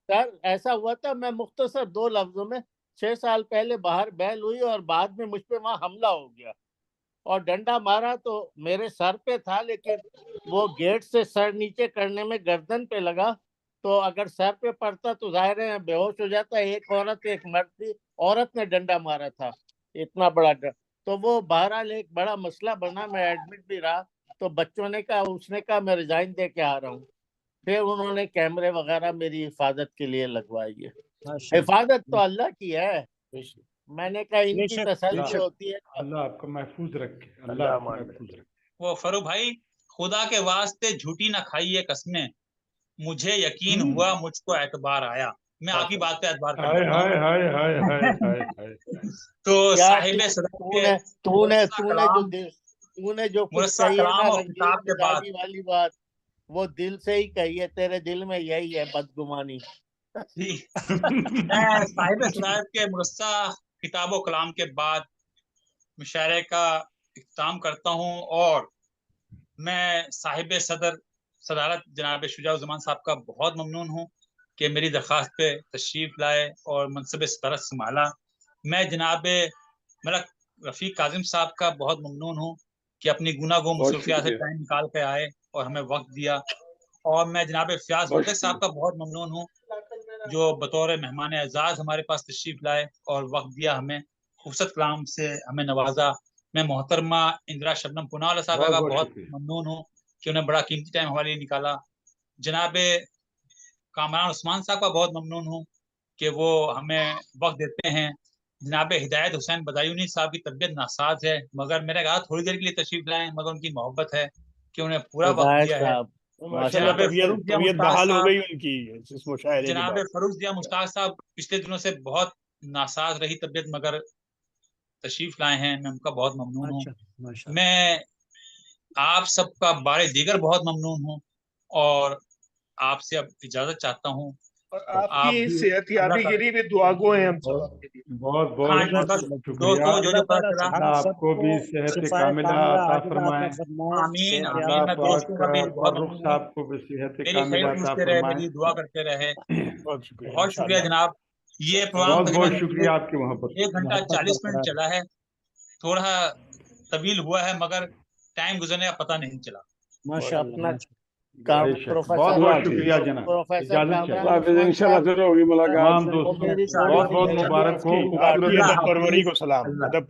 सर, ऐसा हुआ था। मैं मुख्तसर 2 लफ्जों में 6 साल पहले बाहर बैल हुई और बाद में मुझ पे वहां हमला हो गया और डंडा मारा तो मेरे सर पे था, लेकिन वो गेट से सर नीचे करने में गर्दन पे लगा। तो अगर सर पे पड़ता तो जाहिर है बेहोश हो जाता। एक औरत एक मर्द थी, औरत ने डंडा मारा था, इतना बड़ा तो वो बहरहाल एक बड़ा मसला बना। मैं एडमिट भी रहा तो बच्चों ने कहा, उसने कहा मैं रिजाइन दे के आ रहा हूँ। फिर उन्होंने कैमरे वगैरह मेरी हिफाजत के लिए लगवाई है। हिफाजत तो अल्लाह की है, मैंने कहा इनकी तसल्ली होती है। अल्लाह आपको महफूज रखे, अल्लाह अल्लाह आपको मान महफूज रखे। वो फरूक भाई, खुदा के वास्ते झूठी ना खाइए कसमें, मुझे यकीन हुआ मुझको एतबार आया। मैं आपकी बात पे एतबार कर हाय लेता हाय हूँ। हाय हाय हाय हाय हाय। तो क्या साहिब सदारत के तूने मुरस्सा कलाम, तूने जो कुछ मुरस्सा कही है कलाम ना, और रंगीन किताब के बाद मिजाजी वाली बात, वो दिल से ही कही है। तेरे दिल में यही है बदगुमानी। ही मैं साहिब सदारत के मुरस्सा किताब और कलाम के बाद मुशायरे का इख्तिताम करता हूँ और मैं साहिब सदारत जनाब शुजा-उज़-ज़मान साहब का बहुत ममनून हूँ कि मेरी दरख्वास्त पे तशरीफ लाए और मनसब सदारत संभाला। मैं जनाब मलक रफ़ीक काज़िम साहब का बहुत ममनून हूँ कि अपनी गुनागो बहुत मसरूफियात से शुक्रिया, टाइम निकाल के आए और हमें वक्त दिया। और मैं जनाब फ़याज़ बहुत मुल्तज़ साहब का बहुत ममनून हूँ जो बतौर मेहमान एजाज हमारे पास तशरीफ लाए और वक्त दिया, हमें खूबसूरत कलाम से हमें नवाजा। मैं मोहतरमा इंदिरा शबनम पूनावाला साहब बहुत का बहुत बहुत शुक्रिया। ममनून हूँ कि उन्हें बड़ा कीमती टाइम हमारे लिए निकाला। जनाब कामरान उस्मान साहब का बहुत ममनून हूँ कि वो हमें वक्त देते हैं। जनाब हिदायत हुसैन बदायूनी साहब की तबीयत नासाज है, मगर मैंने कहा थोड़ी देर के लिए तशरीफ लाएं, मगर उनकी मोहब्बत है कि उन्हें पूरा वक्त हिदायत दिया है। साहब माशाल्लाह जनाब तबीयत फरूख दिया तबीयत मुश्ताक बहाल हो साहब गई उनकी इस मुशायरे के जनाब बाद। फरूख दिया मुश्ताक साहब पिछले दिनों से बहुत नासाज रही तबीयत, मगर तशरीफ लाए हैं, मैं उनका बहुत ममनून हूँ। मैं आप सबका बारे दीगर बहुत ममनून हूँ और आपसे अब इजाजत चाहता हूँ। और आप आपकी भी सेहत अल्लाह याबी के ताला, लिए भी दुआ गो हैं हम सब आपके लिए। बहुत हाँ बहुत बस शुक्रिया। दोस्तों जो पता चला, अल्लाह आपको भी सेहत कामिला अता फरमाए। आमीन आमीन। अल्लाह मैं पाक दोस्तों का भी बहुत फर्रुख ममनून हूँ, साहब को भी सेहत मेरी कामिला खैर अता पूछते रहे, फरमाए। मेरी दुआ करते रहे। बहुत शुक्रिया बहुत शुक्रिया इंशाल्लाह। जनाब। ये प्रोग्राम बहुत बहुत तकरीबन शुक्रिया आपकी मोहब्बत। 1 घंटा 40 मिनट चला है, थोड़ा तवील हुआ है, मगर टाइम गुजरने का पता नहीं चला। अपना काम बेशक, प्रोफेसर बहुत बहुत हाफिज, शुक्रिया जनाब। प्रोफेसर इजाजत कामरान चाहिए। हाफिज, उस्मान इंशाल्लाह साहब फिर होगी मुलाकात। तमाम वो दोस्तों मेरी को थोड़ी बहुत सी बहुत मेहरबानी मुबारक हो। थी। खूबसूरत अदब परवरी को सलाम। अल्लाह अदब